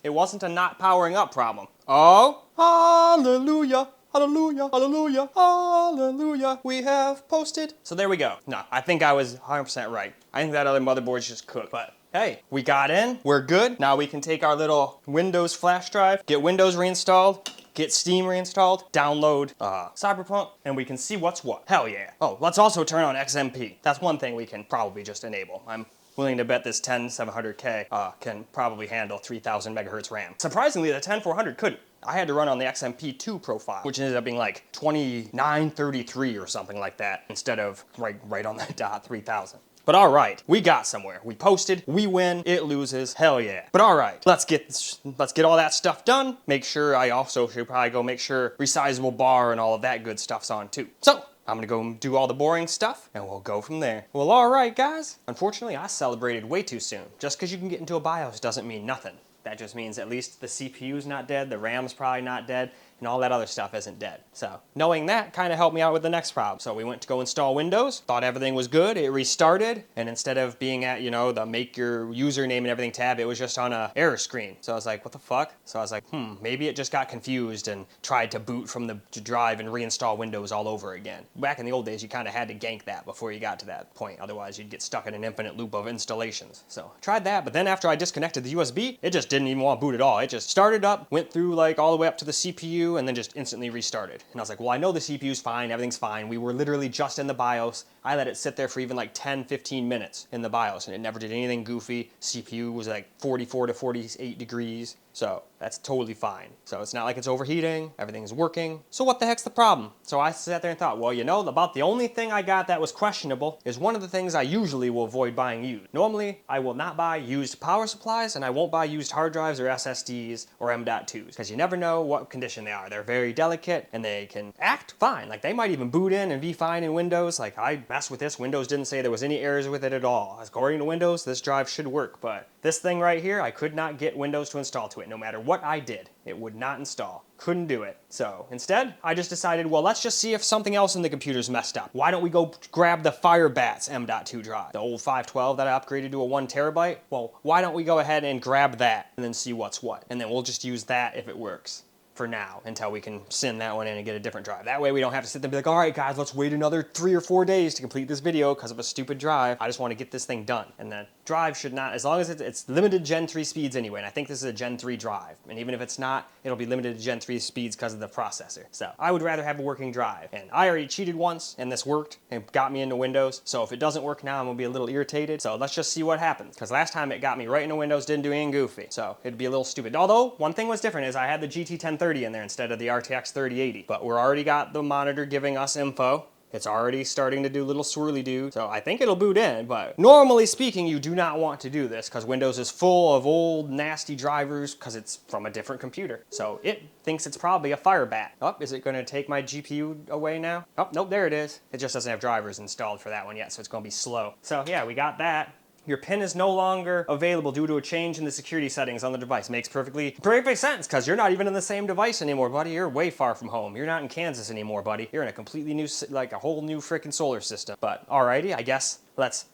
It wasn't a not powering up problem. Oh, hallelujah, hallelujah, hallelujah, hallelujah, we have posted. So there we go. No, I think I was 100% right. I think that other motherboard's just cooked. But hey, we got in, we're good. Now we can take our little Windows flash drive, get Windows reinstalled, get Steam reinstalled, download Cyberpunk, and we can see what's what. Hell yeah. Oh, let's also turn on XMP. That's one thing we can probably just enable. I'm willing to bet this 10700K can probably handle 3000 megahertz RAM. Surprisingly, the 10400 couldn't. I had to run on the XMP2 profile, which ended up being like 2933 or something like that, instead of right on the dot 3000. But all right, we got somewhere. We posted, we win, it loses, hell yeah. But all right, let's get all that stuff done. Make sure, I also should probably go make sure resizable bar and all of that good stuff's on too. So, I'm gonna go do all the boring stuff and we'll go from there. Well, all right, guys. Unfortunately, I celebrated way too soon. Just because you can get into a BIOS doesn't mean nothing. That just means at least the CPU's not dead, the RAM's probably not dead, and all that other stuff isn't dead. So knowing that kind of helped me out with the next problem. So we went to go install Windows, thought everything was good, it restarted, and instead of being at, you know, the make your username and everything tab, it was just on a error screen. So I was like, what the fuck? So I was like, maybe it just got confused and tried to boot from the drive and reinstall Windows all over again. Back in the old days, you kind of had to gank that before you got to that point. Otherwise, you'd get stuck in an infinite loop of installations. So I tried that, but then after I disconnected the USB, it just didn't even want to boot at all. It just started up, went through like all the way up to the CPU, and then just instantly restarted. And I was like, well, I know the CPU's fine, everything's fine. We were literally just in the BIOS. I let it sit there for even like 10, 15 minutes in the BIOS, and it never did anything goofy. CPU was like 44 to 48 degrees. So that's totally fine. So it's not like it's overheating, everything's working. So what the heck's the problem? So I sat there and thought, well, you know, about the only thing I got that was questionable is one of the things I usually will avoid buying used. Normally, I will not buy used power supplies, and I won't buy used hard drives or SSDs or M.2s, because you never know what condition they are. They're very delicate, and they can act fine. Like, they might even boot in and be fine in Windows. Like, I messed with this. Windows didn't say there was any errors with it at all. According to Windows, this drive should work, but this thing right here, I could not get Windows to install to it. No matter what I did, it would not install. Couldn't do it. So instead, I just decided, well, let's just see if something else in the computer's messed up. Why don't we go grab the Firebat's M.2 drive, the old 512 that I upgraded to a 1 terabyte? Well, why don't we go ahead and grab that and then see what's what? And then we'll just use that if it works. for now until we can send that one in and get a different drive. That way we don't have to sit there and be like, all right guys, let's wait another 3 or 4 days to complete this video because of a stupid drive. I just want to get this thing done. And the drive should not, as long as it's limited Gen 3 speeds anyway, and I think this is a Gen 3 drive. And even if it's not, it'll be limited to Gen 3 speeds because of the processor. So I would rather have a working drive. And I already cheated once and this worked and got me into Windows. So if it doesn't work now, I'm gonna be a little irritated. So let's just see what happens. Because last time it got me right into Windows, didn't do anything goofy. So it'd be a little stupid. Although one thing was different is I had the GT 1030 in there instead of the RTX 3080. But we're already got the monitor giving us info. It's already starting to do little swirly-do, so I think it'll boot in, but normally speaking, you do not want to do this because Windows is full of old, nasty drivers because it's from a different computer. So it thinks it's probably a Firebat. Oh, is it gonna take my GPU away now? Oh, nope, there it is. It just doesn't have drivers installed for that one yet, so it's gonna be slow. So yeah, we got that. Your PIN is no longer available due to a change in the security settings on the device. Makes perfect sense, because you're not even in the same device anymore, buddy. You're way far from home. You're not in Kansas anymore, buddy. You're in a completely new, like a whole new freaking solar system. But alrighty, I guess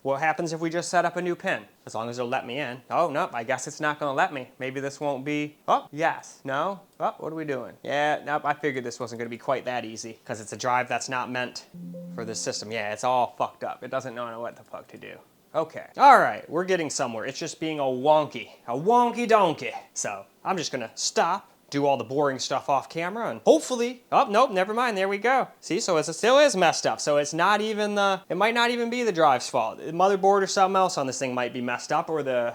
what happens if we just set up a new PIN? As long as it'll let me in. Oh, nope, I guess it's not gonna let me. Maybe this won't be, oh, yes, no, oh, what are we doing? Yeah, nope, I figured this wasn't gonna be quite that easy, because it's a drive that's not meant for this system. Yeah, it's all fucked up. It doesn't know what the fuck to do. Okay, all right, we're getting somewhere. It's just being a wonky donkey. So I'm just gonna stop, do all the boring stuff off camera, and hopefully, oh, nope, never mind, there we go. See, so it still is messed up. So it's not even it might not even be the drive's fault. The motherboard or something else on this thing might be messed up, or the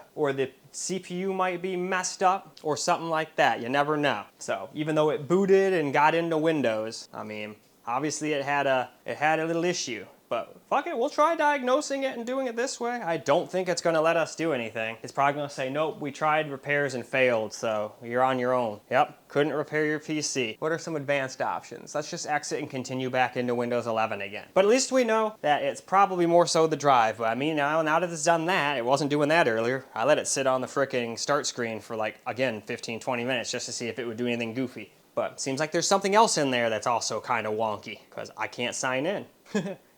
CPU might be messed up, or something like that. You never know. So even though it booted and got into Windows, I mean, obviously it had a little issue. But fuck it, we'll try diagnosing it and doing it this way. I don't think it's gonna let us do anything. It's probably gonna say, nope, we tried repairs and failed, so you're on your own. Yep, couldn't repair your PC. What are some advanced options? Let's just exit and continue back into Windows 11 again. But at least we know that it's probably more so the drive. But I mean, now that it's done that, it wasn't doing that earlier. I let it sit on the frickin' start screen for like, again, 15, 20 minutes just to see if it would do anything goofy. But it seems like there's something else in there that's also kind of wonky, because I can't sign in.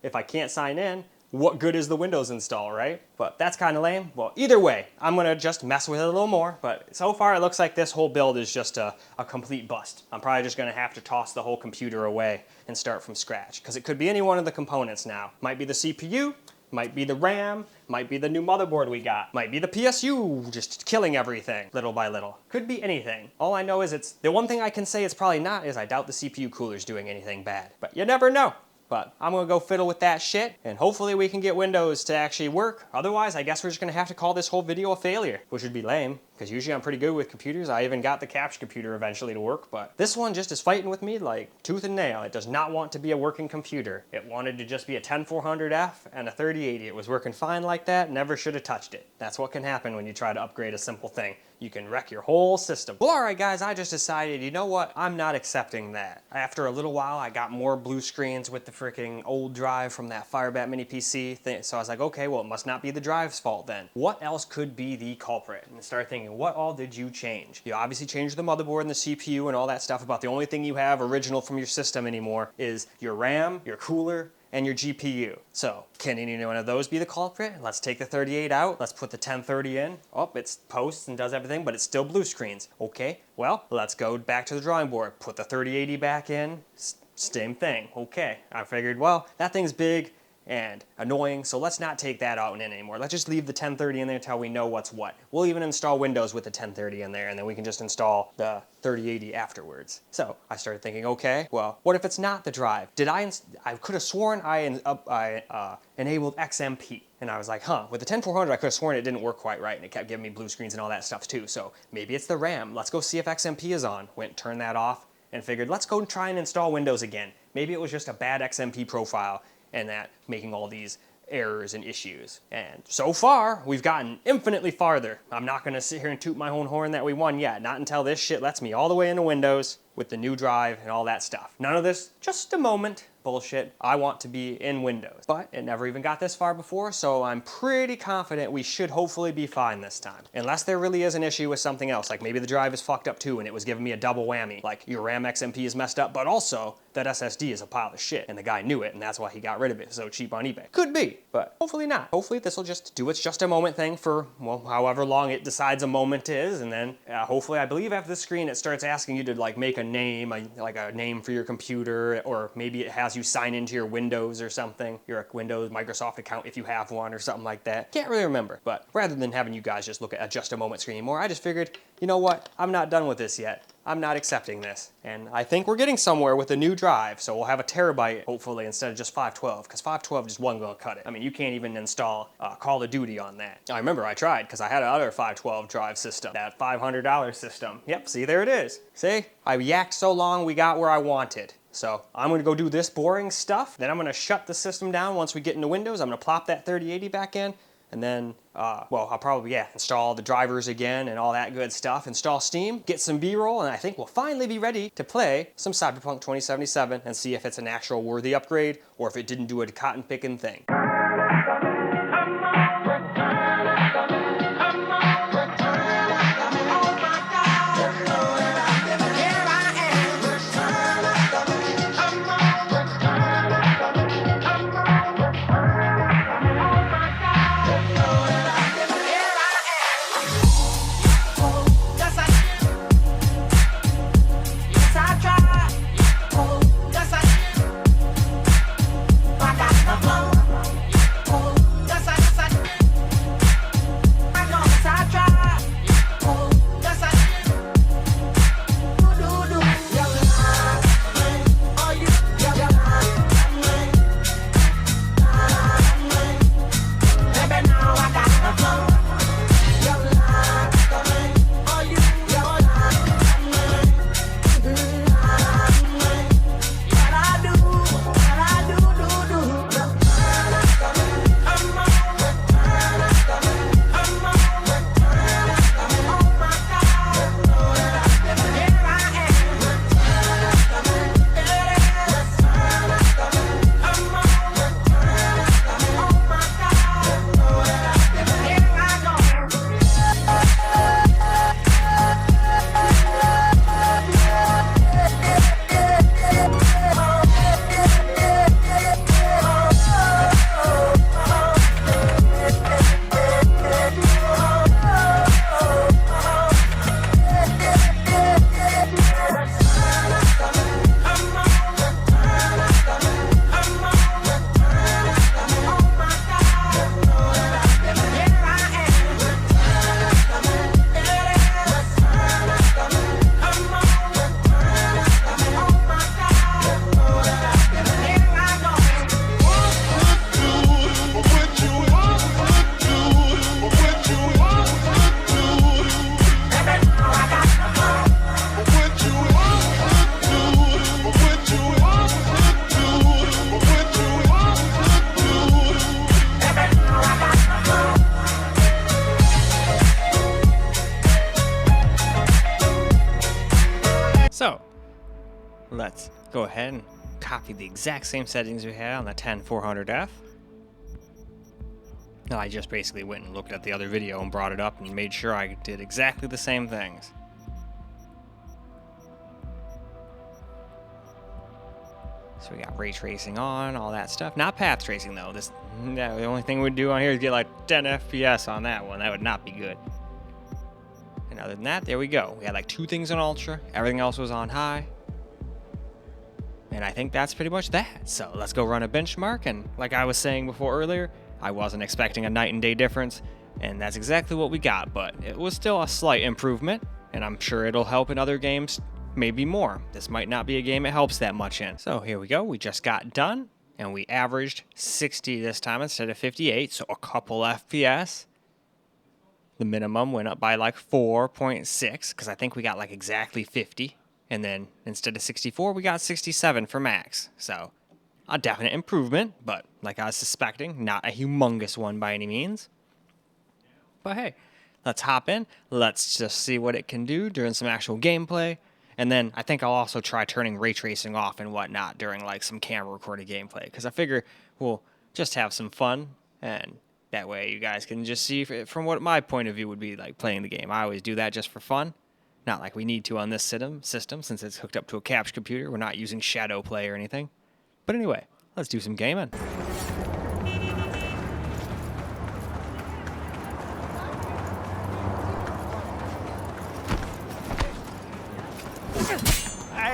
If I can't sign in, what good is the Windows install, right? But that's kind of lame. Well, either way, I'm gonna just mess with it a little more, but so far it looks like this whole build is just a complete bust. I'm probably just gonna have to toss the whole computer away and start from scratch, because it could be any one of the components now. Might be the CPU, might be the RAM, might be the new motherboard we got, might be the PSU just killing everything little by little. Could be anything. All I know is the one thing I can say it's probably not is I doubt the CPU cooler's doing anything bad, but you never know. But I'm gonna go fiddle with that shit, and hopefully we can get Windows to actually work. Otherwise, I guess we're just gonna have to call this whole video a failure, which would be lame, because usually I'm pretty good with computers. I even got the capture computer eventually to work, but this one just is fighting with me like tooth and nail. It does not want to be a working computer. It wanted to just be a 10400F and a 3080. It was working fine like that, never should have touched it. That's what can happen when you try to upgrade a simple thing. You can wreck your whole system. Well, all right, guys, I just decided, you know what? I'm not accepting that. After a little while, I got more blue screens with the freaking old drive from that Firebat mini PC thing. So I was like, okay, well, it must not be the drive's fault then. What else could be the culprit? And I started thinking, what all did you change? You obviously changed the motherboard and the CPU and all that stuff. About the only thing you have original from your system anymore is your RAM, your cooler, and your GPU. So, can any one of those be the culprit? Let's take the 38 out, let's put the 1030 in. Oh, it posts and does everything, but it's still blue screens. Okay, well, let's go back to the drawing board. Put the 3080 back in, same thing. Okay, I figured, well, that thing's big and annoying, so let's not take that out and in anymore. Let's just leave the 1030 in there until we know what's what. We'll even install Windows with the 1030 in there, and then we can just install the 3080 afterwards. So I started thinking, okay, well, what if it's not the drive? I could have sworn I enabled XMP. And I was like, with the 10400, I could have sworn it didn't work quite right, and it kept giving me blue screens and all that stuff too. So maybe it's the RAM. Let's go see if XMP is on. Went, turned that off, and figured, let's go and try and install Windows again. Maybe it was just a bad XMP profile, and that making all these errors and issues. And so far, we've gotten infinitely farther. I'm not gonna sit here and toot my own horn that we won yet, not until this shit lets me all the way into Windows with the new drive and all that stuff. None of this, just a moment bullshit. I want to be in Windows. But it never even got this far before, so I'm pretty confident we should hopefully be fine this time. Unless there really is an issue with something else, like maybe the drive is fucked up too and it was giving me a double whammy, like your RAM XMP is messed up, but also that SSD is a pile of shit, and the guy knew it, and that's why he got rid of it so cheap on eBay. Could be, but hopefully not. Hopefully this will just do its just a moment thing for, well, however long it decides a moment is, and then hopefully, I believe after the screen it starts asking you to like make a name, like a name for your computer, or maybe it has you sign into your Windows or something, your Windows Microsoft account if you have one or something like that. Can't really remember, but rather than having you guys just look at a just a moment screen anymore, I just figured, you know what, I'm not done with this yet. I'm not accepting this. And I think we're getting somewhere with a new drive, so we'll have a terabyte, hopefully, instead of just 512, because 512 just wasn't gonna cut it. I mean, you can't even install Call of Duty on that. I remember I tried, because I had another 512 drive system, that $500 system. Yep, see, there it is. See, I yacked so long, we got where I wanted. So I'm gonna go do this boring stuff, then I'm gonna shut the system down once we get into Windows. I'm gonna plop that 3080 back in, and then, well, I'll probably, install the drivers again and all that good stuff, install Steam, get some B-roll, and I think we'll finally be ready to play some Cyberpunk 2077 and see if it's an actual worthy upgrade or if it didn't do a cotton-picking thing. So, let's go ahead and copy the exact same settings we had on the 10400F. Now, I just basically went and looked at the other video and brought it up and made sure I did exactly the same things. So we got ray tracing on, all that stuff. Not path tracing though. The only thing we'd do on here is get like 10 FPS on that one. That would not be good. And other than that, there we go. We had like 2 things on ultra. Everything else was on high. And I think that's pretty much that. So let's go run a benchmark. And like I was saying before earlier, I wasn't expecting a night and day difference. And that's exactly what we got. But it was still a slight improvement. And I'm sure it'll help in other games, maybe more. This might not be a game it helps that much in. So here we go. We just got done. And we averaged 60 this time instead of 58. So a couple FPS. The minimum went up by like 4.6 because I think we got like exactly 50. And then instead of 64, we got 67 for max. So a definite improvement, but like I was suspecting, not a humongous one by any means. But hey, let's hop in. Let's just see what it can do during some actual gameplay. And then I think I'll also try turning ray tracing off and whatnot during like some camera recorded gameplay. Because I figure we'll just have some fun, and that way you guys can just see from what my point of view would be like playing the game. I always do that just for fun. Not like we need to on this system since it's hooked up to a capture computer. We're not using shadow play or anything. But anyway, let's do some gaming.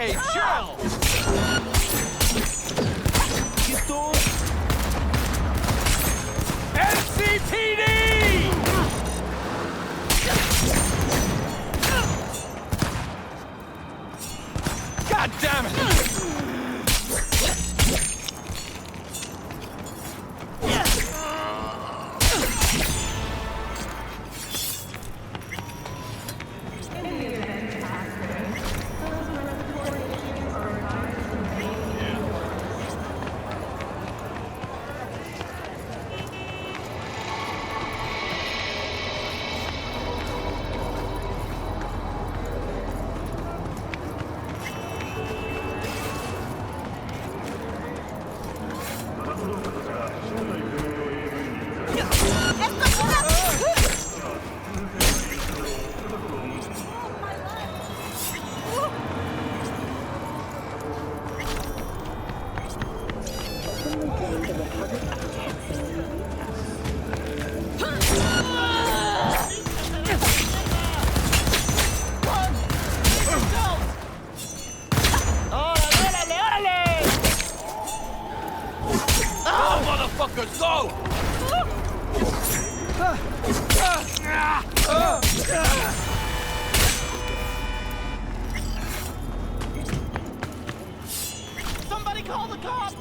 Hey, chill! NCPD! God damn it! Motherfuckers, go! Somebody call the cops!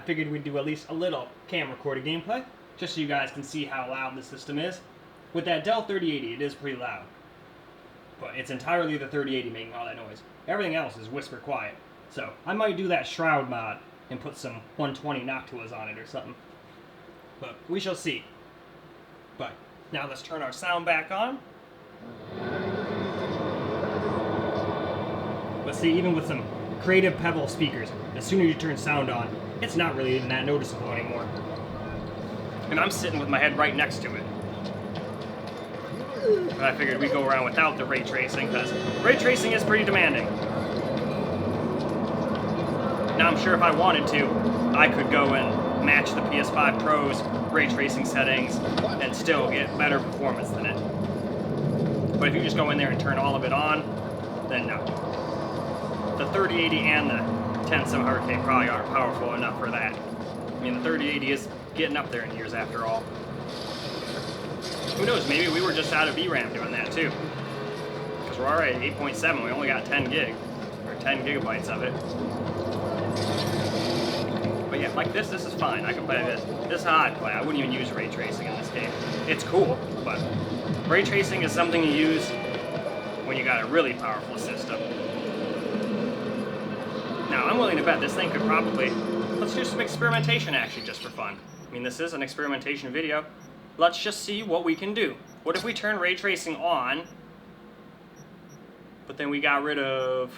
figured we'd do at least a little cam-recorded gameplay, just so you guys can see how loud the system is. With that Dell 3080, it is pretty loud. But it's entirely the 3080 making all that noise. Everything else is whisper quiet. So I might do that Shroud mod and put some 120 Noctuas on it or something. But we shall see. But now let's turn our sound back on. Let's see, even with some creative Pebble speakers, as soon as you turn sound on, it's not really even that noticeable anymore. And I'm sitting with my head right next to it. But I figured we'd go around without the ray tracing, because ray tracing is pretty demanding. Now I'm sure if I wanted to, I could go and match the PS5 Pro's ray tracing settings and still get better performance than it. But if you just go in there and turn all of it on, then no. The 3080 and the 10700K probably aren't powerful enough for that. I mean, the 3080 is getting up there in years after all. Who knows, maybe we were just out of VRAM doing that too. Because we're already at 8.7, we only got 10 gig, or 10 gigabytes of it. But yeah, like this is fine. I can play this. This is how I'd play. I wouldn't even use ray tracing in this game. It's cool, but ray tracing is something you use when you got a really powerful system. Now, I'm willing to bet this thing could probably... Let's do some experimentation actually, just for fun. I mean, this is an experimentation video. Let's just see what we can do. What if we turn ray tracing on, but then we got rid of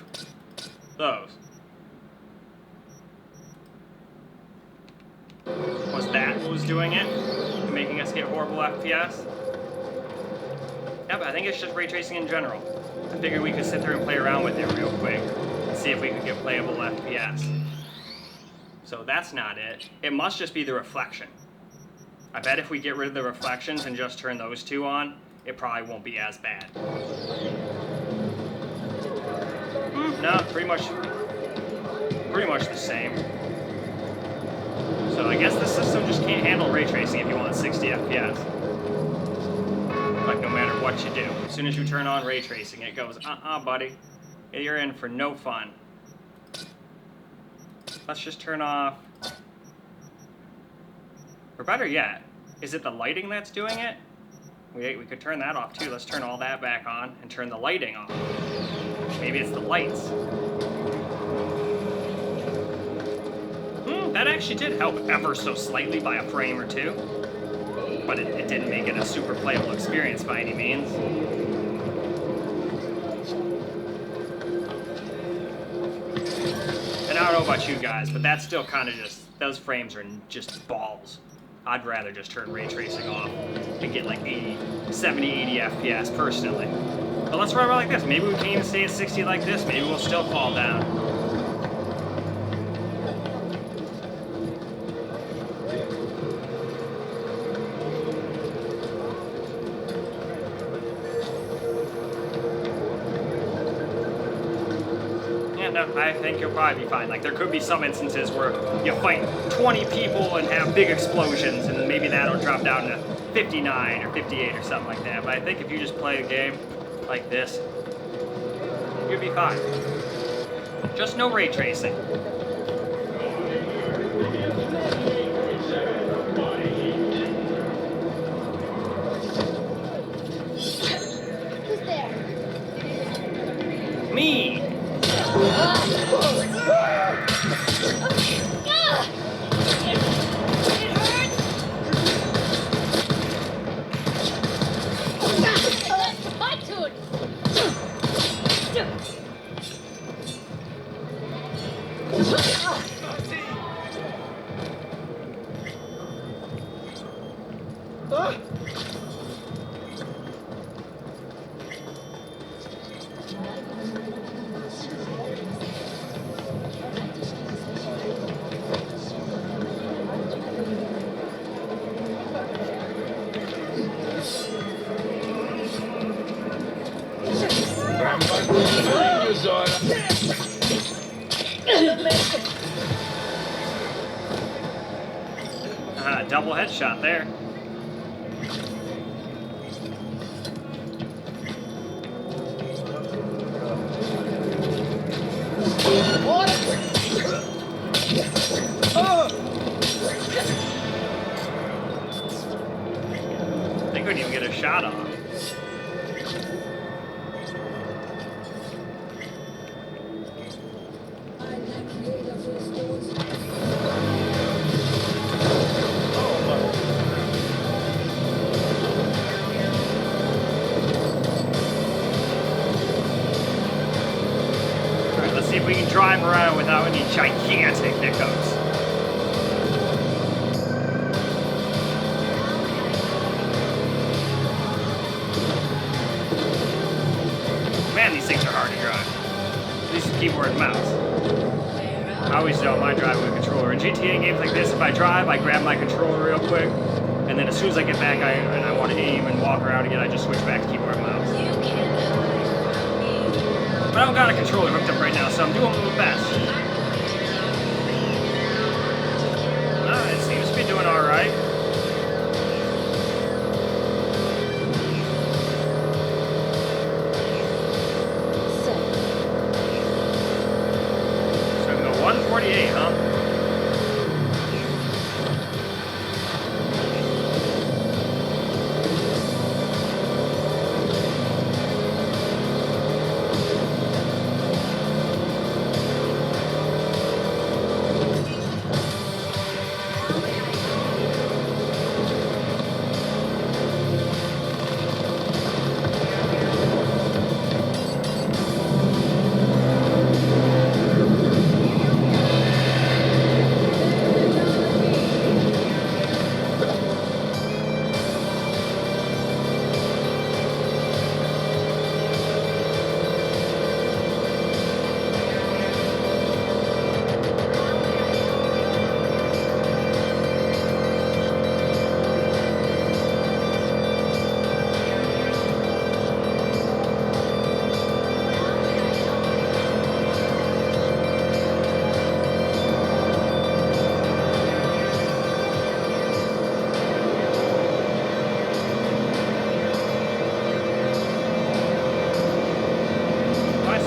those? Was that what was doing it? Making us get horrible FPS? Yeah, but I think it's just ray tracing in general. I figured we could sit there and play around with it real quick and see if we could get playable FPS. So that's not it. It must just be the reflection. I bet if we get rid of the reflections and just turn those two on, it probably won't be as bad. No, pretty much the same. So I guess the system just can't handle ray tracing if you want 60 FPS. Like no matter what you do. As soon as you turn on ray tracing, it goes, buddy, you're in for no fun. Let's just turn off, or better yet, is it the lighting that's doing it? We could turn that off too. Let's turn all that back on and turn the lighting off. Maybe it's the lights. That actually did help ever so slightly by a frame or two. But it didn't make it a super playable experience by any means. And I don't know about you guys, but that's still kind of just, those frames are just balls. I'd rather just turn ray tracing off and get like 70, 80 FPS personally. But let's run around like this. Maybe we can't even stay at 60 like this. Maybe we'll still fall down. I think you'll probably be fine. Like, there could be some instances where you fight 20 people and have big explosions, and maybe that'll drop down to 59 or 58 or something like that. But I think if you just play a game like this, you'll be fine. Just no ray tracing. Who's there? Me! Double headshot there. See if we can drive around without any gigantic hiccups. Man, these things are hard to drive. At least the keyboard and mouse. I always don't mind driving with a controller. In GTA games like this, if I drive, I grab my controller real quick, and then as soon as I get back and I want to aim and walk around again, I just switch back to keyboard and mouse. But I don't got a controller hooked up right now, so I'm doing my best. It seems to be doing alright. So I can go 148, huh?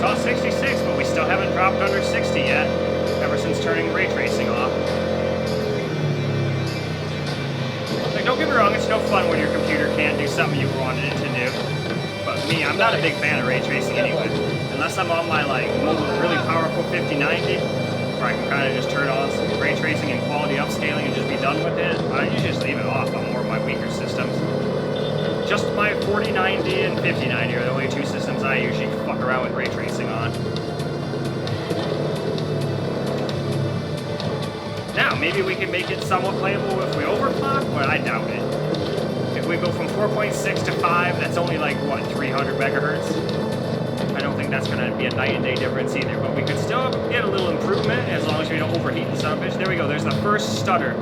Saw 66, but we still haven't dropped under 60 yet, ever since turning ray tracing off. Like, don't get me wrong, it's no fun when your computer can't do something you wanted it to do. But me, I'm not a big fan of ray tracing anyway. Unless I'm on my, like, really powerful 5090, where I can kind of just turn on some ray tracing and quality upscaling and just be done with it. I usually just leave it off on more of my weaker systems. Just my 4090 and 5090 are the only two systems I usually fuck around with ray tracing on. Now, maybe we can make it somewhat playable if we overclock, but I doubt it. If we go from 4.6 to 5, that's only like, what, 300 megahertz? I don't think that's going to be a night and day difference either, but we could still get a little improvement as long as we don't overheat the son of a bitch. There we go, there's the first stutter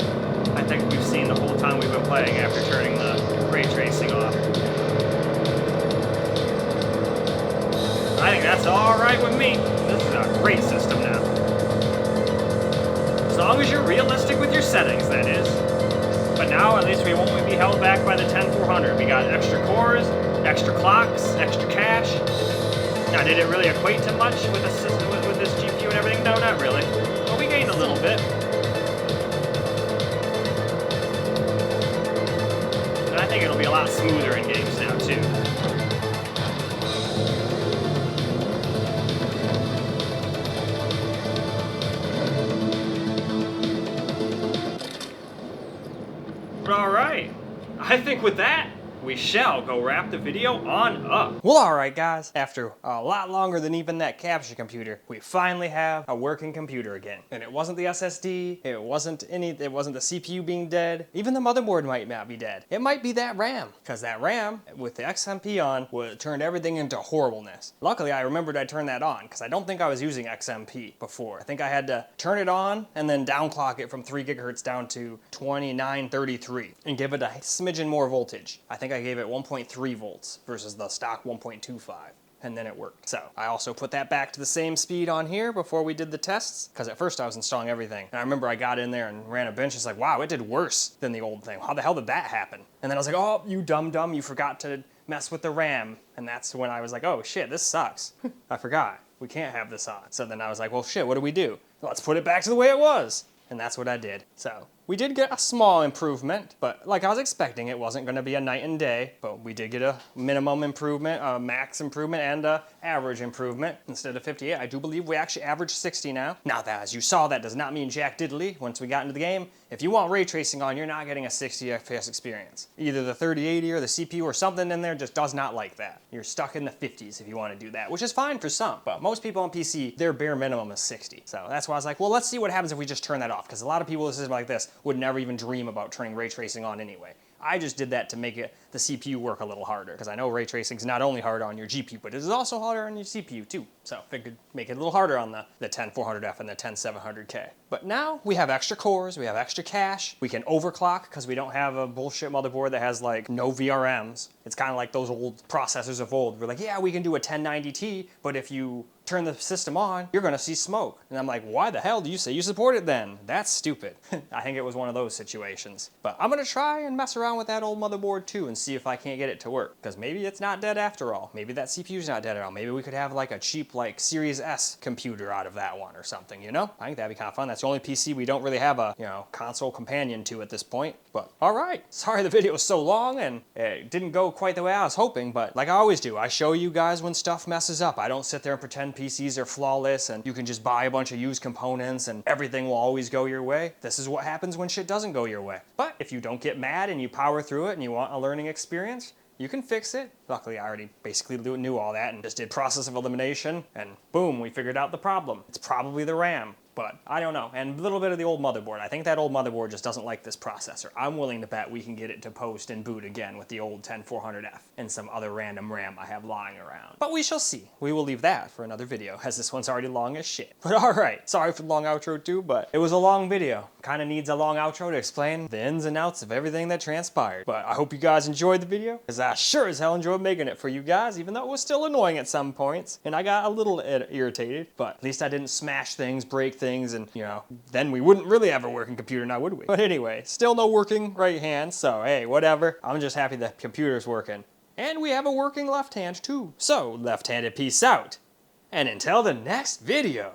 I think we've seen the whole time we've been playing after turning the ray tracing off. I think that's alright with me. This is a great system now. As long as you're realistic with your settings, that is. But now at least we won't be held back by the 10400. We got extra cores, extra clocks, extra cache. Now, did it really equate to much with the system, with this GPU and everything? No, not really. But we gained a little bit. And I think it'll be a lot smoother in games now, too. But alright, I think with that, we shall go wrap the video on up. Well, alright guys, after a lot longer than even that capture computer, we finally have a working computer again. And it wasn't the SSD, it wasn't the CPU being dead, even the motherboard might not be dead. It might be that RAM, because that RAM, with the XMP on, turned everything into horribleness. Luckily, I remembered I turned that on, because I don't think I was using XMP before. I think I had to turn it on, and then downclock it from 3 gigahertz down to 2933, and give it a smidgen more voltage. I think I gave it 1.3 volts versus the stock 1.25, and then it worked. So I also put that back to the same speed on here before we did the tests, because at first I was installing everything. And I remember I got in there and ran a bench. It's like, wow, it did worse than the old thing. How the hell did that happen? And then I was like, oh, you dumb, you forgot to mess with the RAM. And that's when I was like, oh shit, this sucks. I forgot. We can't have this on. So then I was like, well shit, what do we do? Let's put it back to the way it was. And that's what I did. So we did get a small improvement, but like I was expecting, it wasn't going to be a night and day, but we did get a minimum improvement, a max improvement, and a average improvement. Instead of 58, I do believe we actually average 60 now. Now that, as you saw, that does not mean jack diddly. Once we got into the game, if you want ray tracing on, you're not getting a 60 FPS experience. Either the 3080 or the CPU or something in there just does not like that. You're stuck in the 50s if you want to do that, which is fine for some, but most people on PC, their bare minimum is 60. So that's why I was like, well, let's see what happens if we just turn that off, because a lot of people with a system like this would never even dream about turning ray tracing on anyway. I just did that to make the CPU work a little harder, because I know ray tracing is not only hard on your GPU, but it is also harder on your CPU too. So I figured make it a little harder on the 10400F and the 10700K. But now we have extra cores, we have extra cache, we can overclock because we don't have a bullshit motherboard that has like no VRMs. It's kind of like those old processors of old. We're like, yeah, we can do a 1090T, but if you turn the system on, you're gonna see smoke. And I'm like, why the hell do you say you support it then? That's stupid. I think it was one of those situations. But I'm gonna try and mess around with that old motherboard too and see if I can't get it to work. Because maybe it's not dead after all. Maybe that CPU's not dead at all. Maybe we could have like a cheap like Series S computer out of that one or something, you know? I think that'd be kind of fun. That's the only PC we don't really have a, you know, console companion to at this point. But all right, sorry the video was so long and it didn't go quite the way I was hoping, but like I always do, I show you guys when stuff messes up. I don't sit there and pretend PCs are flawless and you can just buy a bunch of used components and everything will always go your way. This is what happens when shit doesn't go your way. But if you don't get mad and you power through it and you want a learning experience, you can fix it. Luckily, I already basically knew all that and just did process of elimination and boom, we figured out the problem. It's probably the RAM. But I don't know, and a little bit of the old motherboard. I think that old motherboard just doesn't like this processor. I'm willing to bet we can get it to post and boot again with the old 10400F and some other random RAM I have lying around. But we shall see. We will leave that for another video, as this one's already long as shit. But alright, sorry for the long outro too, but it was a long video. Kinda needs a long outro to explain the ins and outs of everything that transpired. But I hope you guys enjoyed the video, because I sure as hell enjoyed making it for you guys, even though it was still annoying at some points, and I got a little irritated, but at least I didn't smash things, break things, and, you know, then we wouldn't really have a working computer now, would we? But anyway, still no working right hand, so hey, whatever. I'm just happy the computer's working. And we have a working left hand too. So, left-handed peace out. And until the next video.